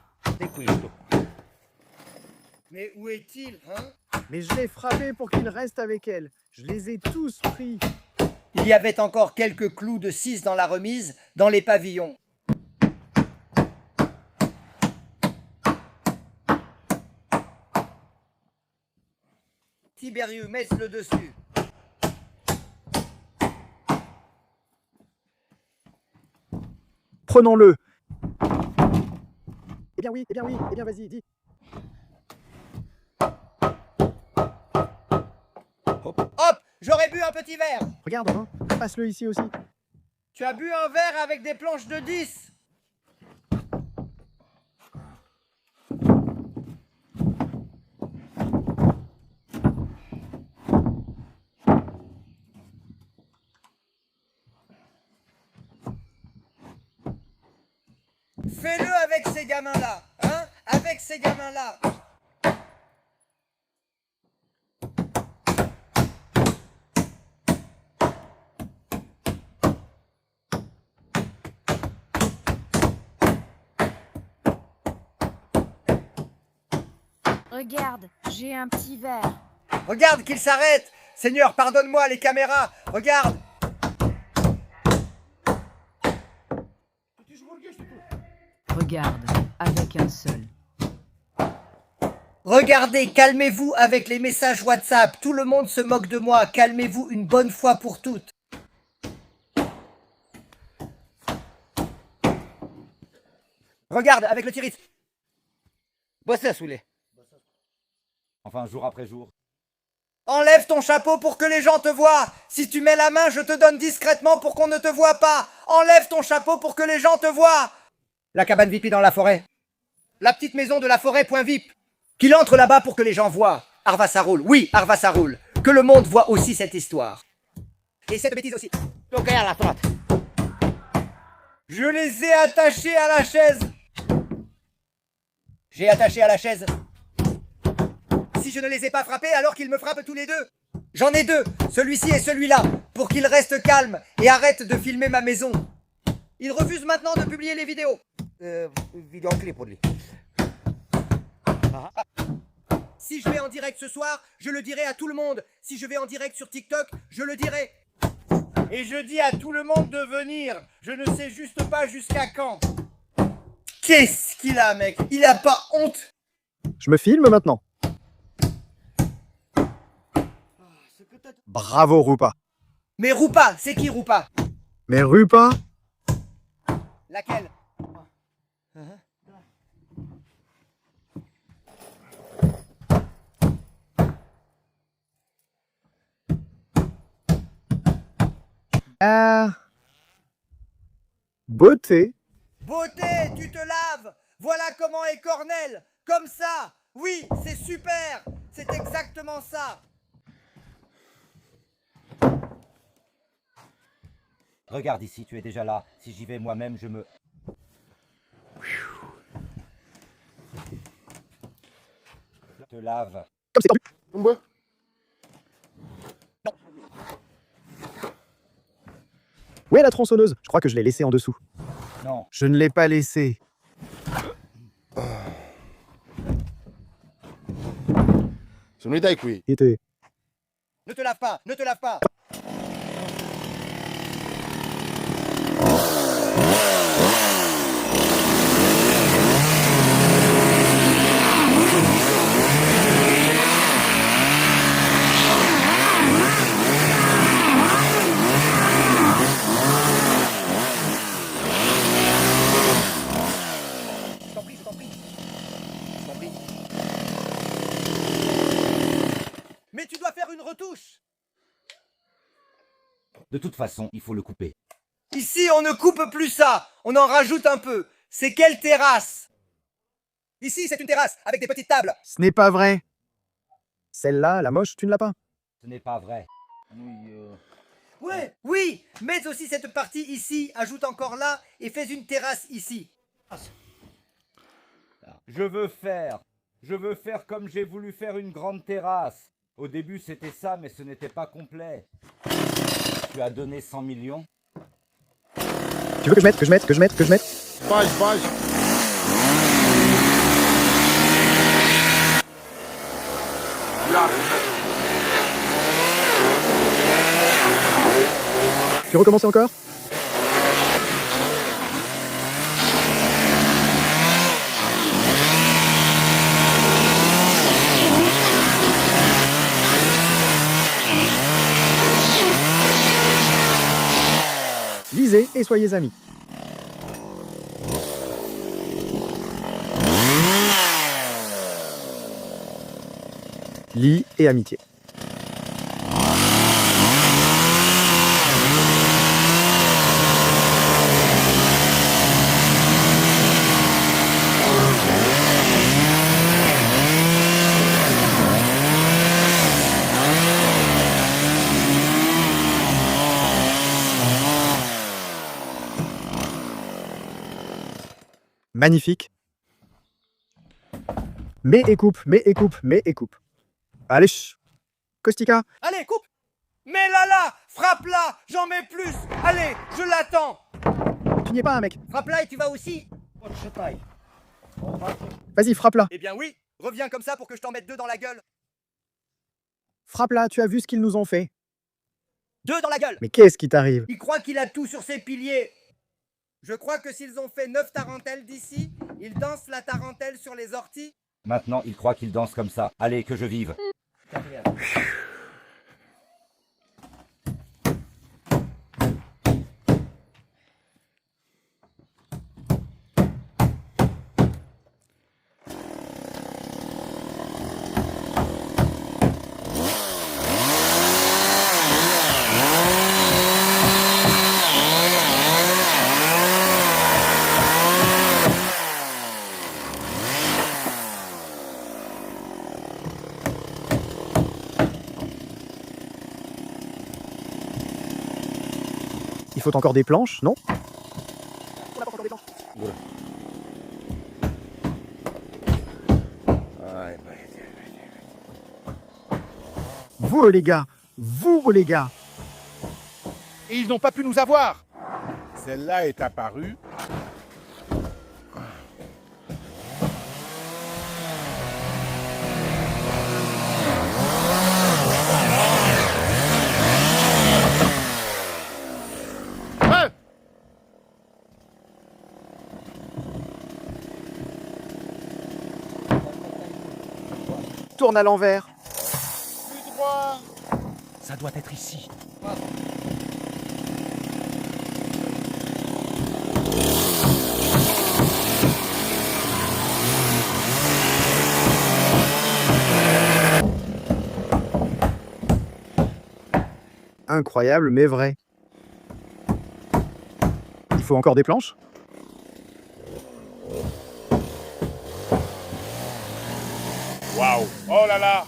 Mais où est-il, hein? Mais je l'ai frappé pour qu'il reste avec elle. Je les ai tous pris. Il y avait encore quelques clous de 6 dans la remise, dans les pavillons. Tiberius, mets-le dessus. Prenons-le. Eh bien oui, eh bien vas-y, dis. Hop, j'aurais bu un petit verre. Regarde, hein, passe-le ici aussi. Tu as bu un verre avec des planches de 10. Fais-le avec ces gamins-là, hein? Avec ces gamins-là. Regarde, j'ai un petit verre. Regarde qu'il s'arrête. Seigneur, pardonne-moi les caméras. Regarde. Regarde, avec un seul. Regardez, calmez-vous avec les messages WhatsApp. Tout le monde se moque de moi. Calmez-vous une bonne fois pour toutes. Regarde, avec le tiris. Bossez, Soulé. Enfin, jour après jour. Enlève ton chapeau pour que les gens te voient. Si tu mets la main, je te donne discrètement pour qu'on ne te voie pas. Enlève ton chapeau pour que les gens te voient. La cabane VIP dans la forêt. La petite maison de la forêt, point VIP. Qu'il entre là-bas pour que les gens voient. Arva ça roule. Oui, Arva ça roule. Que le monde voit aussi cette histoire. Et cette bêtise aussi. Donc, à la trotte. Je les ai attachés à la chaise. J'ai attaché à la chaise. Si je ne les ai pas frappés, alors qu'ils me frappent tous les deux. J'en ai 2, celui-ci et celui-là, pour qu'ils restent calmes et arrêtent de filmer ma maison. Ils refusent maintenant de publier les vidéos. Vidéoclip pour lui. Si je vais en direct ce soir, je le dirai à tout le monde. Si je vais en direct sur TikTok, je le dirai. Et je dis à tout le monde de venir. Je ne sais juste pas jusqu'à quand. Qu'est-ce qu'il a, mec? Il a pas honte? Je me filme maintenant. Bravo, Rupa. Mais Rupa, c'est qui Rupa? Mais Rupa, Laquelle? beauté. Beauté, tu te laves. Voilà comment est Cornel. Comme ça. Oui, c'est super. C'est exactement ça. Regarde ici, tu es déjà là. Si j'y vais moi-même, je me... te lave. Comme c'est tendu. Ouais. Où est la tronçonneuse? Je crois que je l'ai laissée en dessous. Non. Je ne l'ai pas laissée. C'est une taille, oui. Était. Ne te lave pas, ne te lave pas. Je t'en prie, je t'en prie. Je t'en prie. Mais tu dois faire une retouche. De toute façon, il faut le couper. Ici, on ne coupe plus ça. On en rajoute un peu. C'est quelle terrasse? Ici, c'est une terrasse avec des petites tables. Ce n'est pas vrai. Celle-là, la moche, tu ne l'as pas. Ce n'est pas vrai. Ouais, oui. Mets aussi cette partie ici. Ajoute encore là et fais une terrasse ici. Je veux faire comme j'ai voulu faire une grande terrasse. Au début, c'était ça, mais ce n'était pas complet. Tu as donné 100 millions. Tu veux que je mette? Page. Tu recommences encore? Lisez et soyez amis. Lit et amitié. Magnifique. Mais et coupe. Allez, Kostika. Allez, coupe. Mets-la là. Frappe-la. J'en mets plus. Allez, je l'attends. Tu n'y es pas un mec. Frappe-la et tu vas aussi. Vas-y, frappe-la. Eh bien oui. Reviens comme ça pour que je t'en mette 2 dans la gueule. Frappe-la, tu as vu ce qu'ils nous ont fait. 2 dans la gueule. Mais qu'est-ce qui t'arrive? Il croit qu'il a tout sur ses piliers. Je crois que s'ils ont fait 9 tarentelles d'ici, ils dansent la tarentelle sur les orties. Maintenant, il croit qu'il danse comme ça. Allez, que je vive. Il faut encore des planches, non? Vous les gars. Et ils n'ont pas pu nous avoir. Celle-là est apparue. Hein? Tourne à l'envers. Plus droit. Ça doit être ici. Incroyable, mais vrai. Il faut encore des planches? Waouh. Oh là là.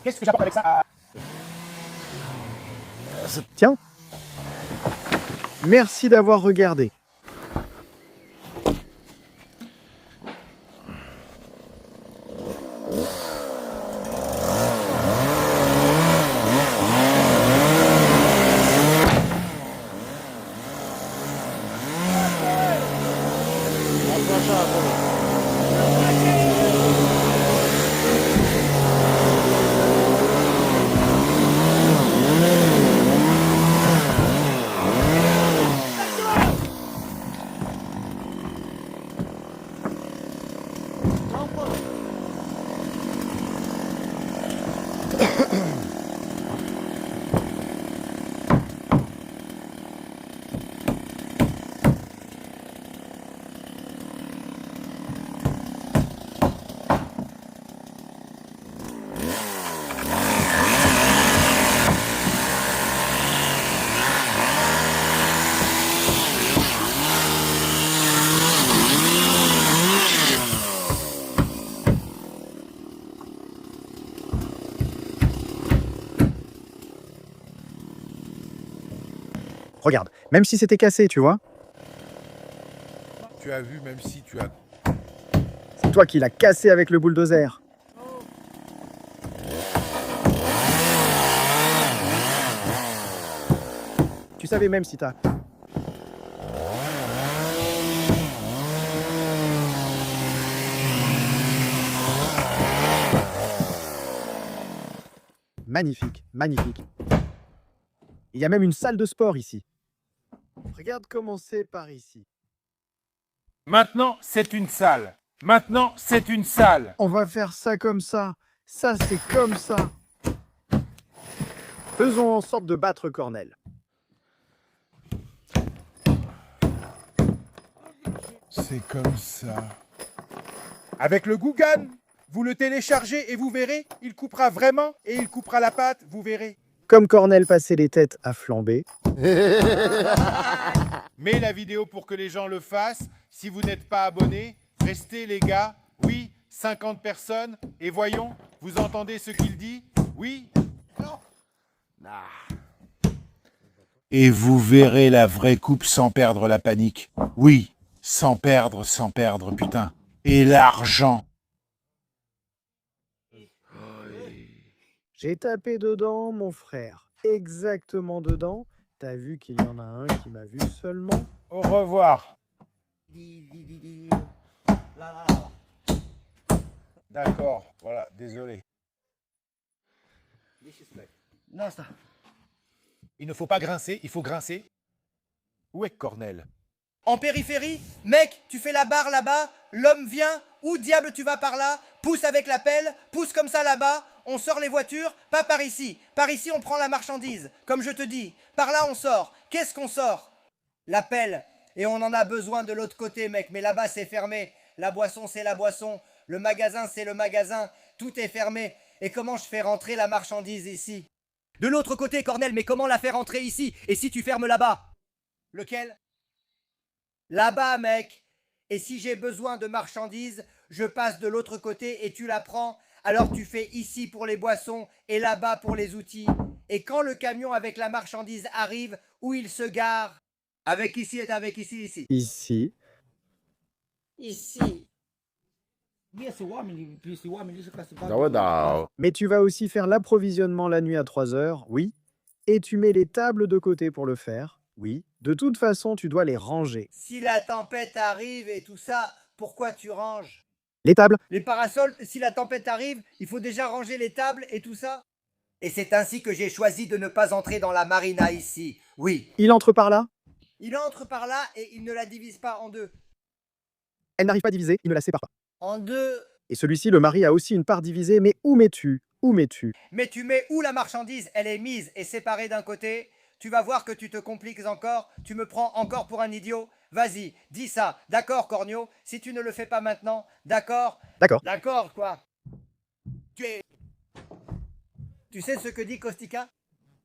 Qu'est-ce que j'apporte avec ça? Tiens. Merci d'avoir regardé. Regarde, même si c'était cassé, tu vois. Tu as vu, même si tu as... C'est toi qui l'as cassé avec le bulldozer. Tu savais même si t'as... Magnifique, magnifique. Il y a même une salle de sport ici. Regarde comment c'est par ici. Maintenant, c'est une salle. Maintenant, c'est une salle. On va faire ça comme ça. Ça, c'est comme ça. Faisons en sorte de battre Cornell. C'est comme ça. Avec le Gougan, vous le téléchargez et vous verrez, il coupera vraiment et il coupera la pâte, vous verrez. Comme Cornell passait les têtes à flamber. Mets la vidéo pour que les gens le fassent. Si vous n'êtes pas abonné, restez les gars. Oui, 50 personnes. Et voyons, vous entendez ce qu'il dit? Oui? Non? Et vous verrez la vraie coupe sans perdre la panique. Oui, sans perdre, putain. Et l'argent. J'ai tapé dedans, mon frère. Exactement dedans. T'as vu qu'il y en a un qui m'a vu seulement. Au revoir. D'accord, voilà, désolé. Il ne faut pas grincer, il faut grincer. Où est Cornell? En périphérie, mec, tu fais la barre là-bas, l'homme vient, où diable tu vas par là, pousse avec la pelle, pousse comme ça là-bas, on sort les voitures, pas par ici. Par ici, on prend la marchandise, comme je te dis. Par là, on sort. Qu'est-ce qu'on sort? La pelle. Et on en a besoin de l'autre côté, mec, mais là-bas, c'est fermé. La boisson, c'est la boisson. Le magasin, c'est le magasin. Tout est fermé. Et comment je fais rentrer la marchandise ici? De l'autre côté, Cornel, mais comment la faire rentrer ici? Et si tu fermes là-bas? Lequel? Là-bas, mec. Et si j'ai besoin de marchandises, je passe de l'autre côté et tu la prends. Alors tu fais ici pour les boissons et là-bas pour les outils. Et quand le camion avec la marchandise arrive, où il se gare? Avec ici et avec ici, ici. Ici. Ici. Mais tu vas aussi faire l'approvisionnement la nuit à 3 heures, oui. Et tu mets les tables de côté pour le faire, oui. De toute façon, tu dois les ranger. Si la tempête arrive et tout ça, pourquoi tu ranges? Les tables? Les parasols, si la tempête arrive, il faut déjà ranger les tables et tout ça? Et c'est ainsi que j'ai choisi de ne pas entrer dans la marina ici, oui. Il entre par là? Il entre par là et il ne la divise pas en deux. Elle n'arrive pas divisée, il ne la sépare pas. En deux? Et celui-ci, le mari, a aussi une part divisée, mais où mets-tu? Où mets-tu? Mais tu mets où la marchandise? Elle est mise et séparée d'un côté. Tu vas voir que tu te compliques encore. Tu me prends encore pour un idiot. Vas-y, dis ça. D'accord, Cornio? Si tu ne le fais pas maintenant, d'accord? D'accord. D'accord, quoi. Tu sais ce que dit Kostika?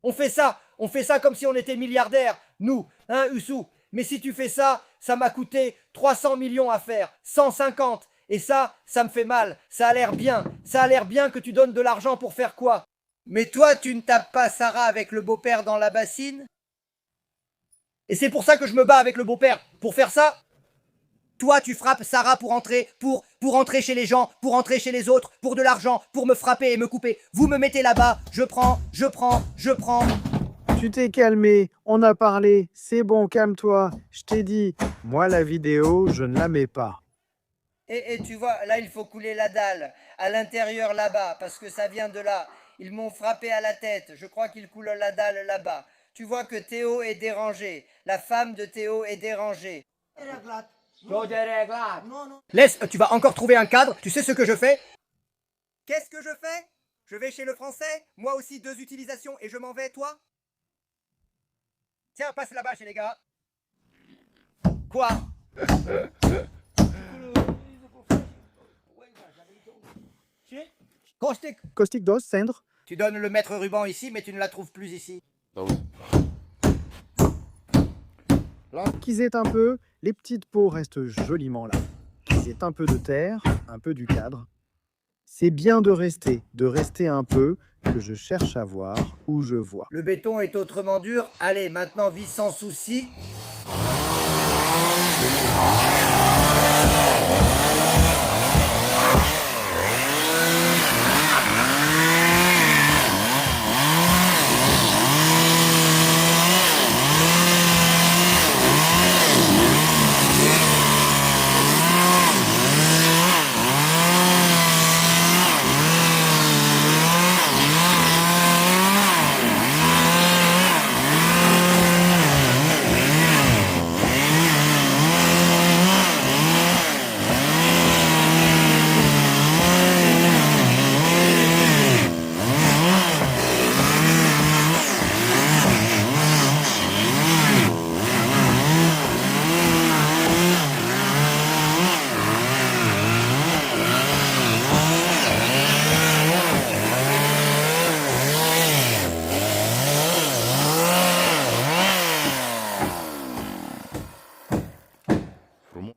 On fait ça comme si on était milliardaires, nous, hein, Usu. Mais si tu fais ça, ça m'a coûté 300 millions à faire, 150. Et ça me fait mal. Ça a l'air bien. Ça a l'air bien que tu donnes de l'argent pour faire quoi? Mais toi, tu ne tapes pas Sarah avec le beau-père dans la bassine? Et c'est pour ça que je me bats avec le beau-père. Pour faire ça, toi, tu frappes Sarah pour entrer chez les gens, pour entrer chez les autres, pour de l'argent, pour me frapper et me couper. Vous me mettez là-bas, je prends. Tu t'es calmé, on a parlé, c'est bon, calme-toi. Je t'ai dit, moi la vidéo, je ne la mets pas. Et tu vois, là, il faut couler la dalle, à l'intérieur là-bas, parce que ça vient de là. Ils m'ont frappé à la tête, je crois qu'ils coulent la dalle là-bas. Tu vois que Théo est dérangé, la femme de Théo est dérangée. Laisse, tu vas encore trouver un cadre, tu sais ce que je fais? Qu'est-ce que je fais? Je vais chez le français, moi aussi 2 utilisations et je m'en vais, toi? Tiens, passe là-bas chez les gars. Quoi? Caustique dose, cendre. Tu donnes le maître ruban ici, mais tu ne la trouves plus ici. Qu'ils aient un peu, les petites peaux restent joliment là. Qu'ils aient un peu de terre, un peu du cadre. C'est bien de rester un peu, que je cherche à voir où je vois. Le béton est autrement dur. Allez, maintenant vis sans souci.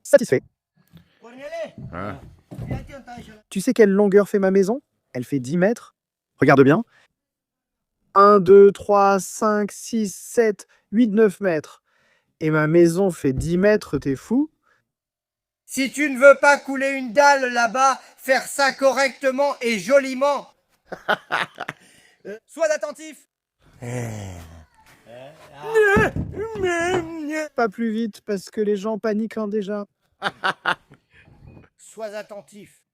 Satisfait. Tu sais quelle longueur fait ma maison? Elle fait 10 mètres. Regarde bien. 1, 2, 3, 5, 6, 7, 8, 9 mètres. Et ma maison fait 10 mètres, t'es fou? Si tu ne veux pas couler une dalle là-bas, faire ça correctement et joliment. Sois attentif. Pas plus vite, parce que les gens paniquent déjà. Sois attentif.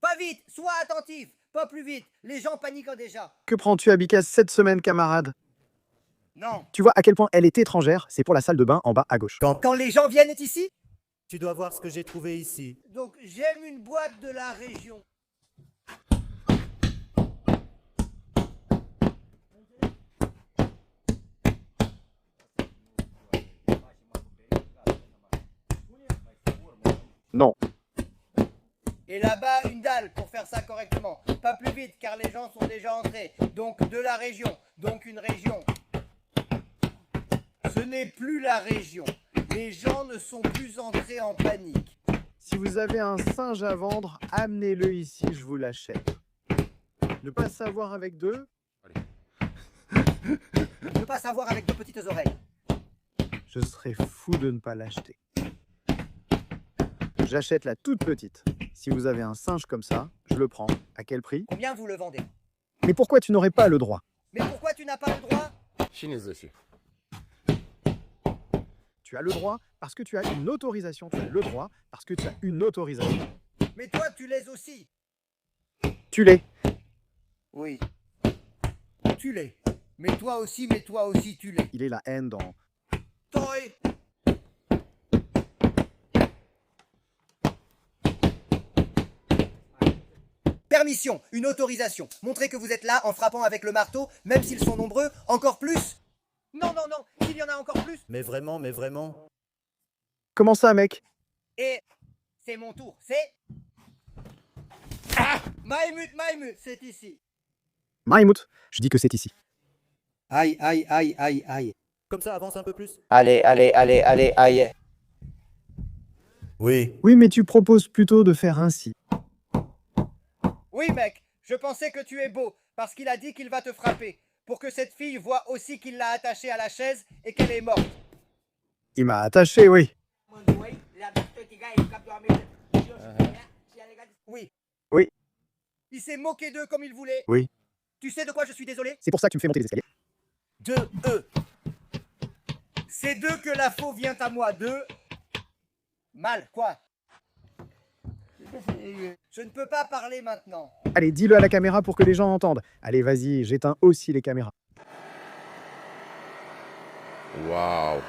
Pas vite, sois attentif. Pas plus vite, les gens paniquent déjà. Que prends-tu à Bicaz cette semaine, camarade? Non. Tu vois à quel point elle est étrangère? C'est pour la salle de bain en bas à gauche. Quand les gens viennent ici? Tu dois voir ce que j'ai trouvé ici. Donc j'aime une boîte de la région. Non. Et là-bas, une dalle pour faire ça correctement. Pas plus vite, car les gens sont déjà entrés. Donc de la région. Donc une région. Ce n'est plus la région. Les gens ne sont plus entrés en panique. Si vous avez un singe à vendre, amenez-le ici, je vous l'achète. Ne pas savoir avec deux? Ne pas savoir avec 2 petites oreilles. Je serais fou de ne pas l'acheter. J'achète la toute petite. Si vous avez un singe comme ça, je le prends. À quel prix? Combien vous le vendez? Mais pourquoi tu n'aurais pas le droit? Mais pourquoi tu n'as pas le droit? Tu as le droit parce que tu as une autorisation. Tu as le droit parce que tu as une autorisation. Mais toi, tu l'es aussi. Tu l'es. Oui. Tu l'es. Mais toi aussi, tu l'es. Il est la haine dans... Toi. Permission, une autorisation. Montrez que vous êtes là en frappant avec le marteau, même s'ils sont nombreux, encore plus. Non, s'il y en a encore plus. Mais vraiment. Comment ça, mec? Et c'est mon tour, c'est... Ah Maïmut, c'est ici. Maïmout, je dis que c'est ici. Aïe. Comme ça, avance un peu plus. Allez, aïe. Oui. Oui, mais tu proposes plutôt de faire ainsi. Oui, mec, je pensais que tu es beau. Parce qu'il a dit qu'il va te frapper, pour que cette fille voie aussi qu'il l'a attachée à la chaise et qu'elle est morte. Il m'a attaché, oui. Oui. Oui. Il s'est moqué d'eux comme il voulait. Oui. Tu sais de quoi je suis désolé? C'est pour ça que tu me fais monter les escaliers. De eux. C'est d'eux que la faux vient à moi. D'eux. Mal, quoi? Je ne peux pas parler maintenant. Allez, dis-le à la caméra pour que les gens entendent. Allez, vas-y, j'éteins aussi les caméras. Waouh.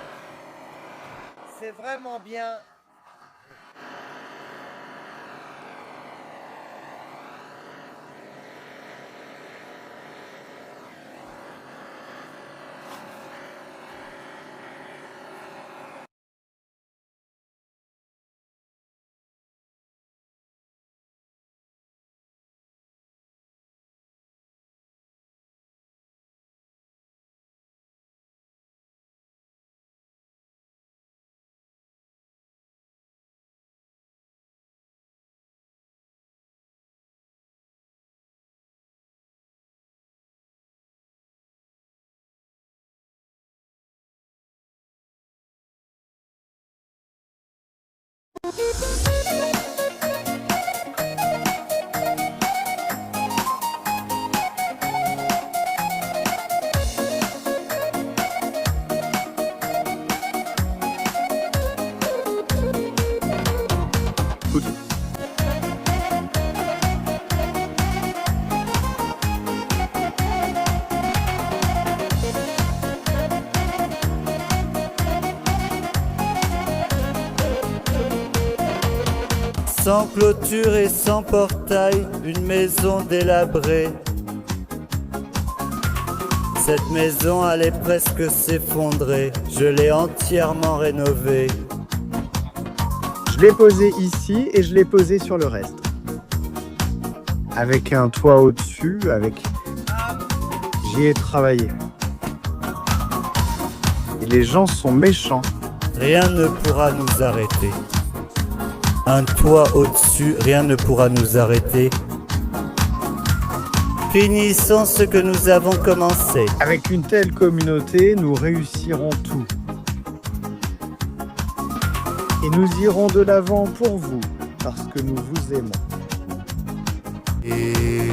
C'est vraiment bien. Sans clôture et sans portail, une maison délabrée. Cette maison allait presque s'effondrer, je l'ai entièrement rénovée. Je l'ai posé ici et je l'ai posé sur le reste. Avec un toit au-dessus, J'y ai travaillé. Et les gens sont méchants. Rien ne pourra nous arrêter. Un toit au-dessus, rien ne pourra nous arrêter. Finissons ce que nous avons commencé. Avec une telle communauté, nous réussirons tout. Et nous irons de l'avant pour vous, parce que nous vous aimons. Et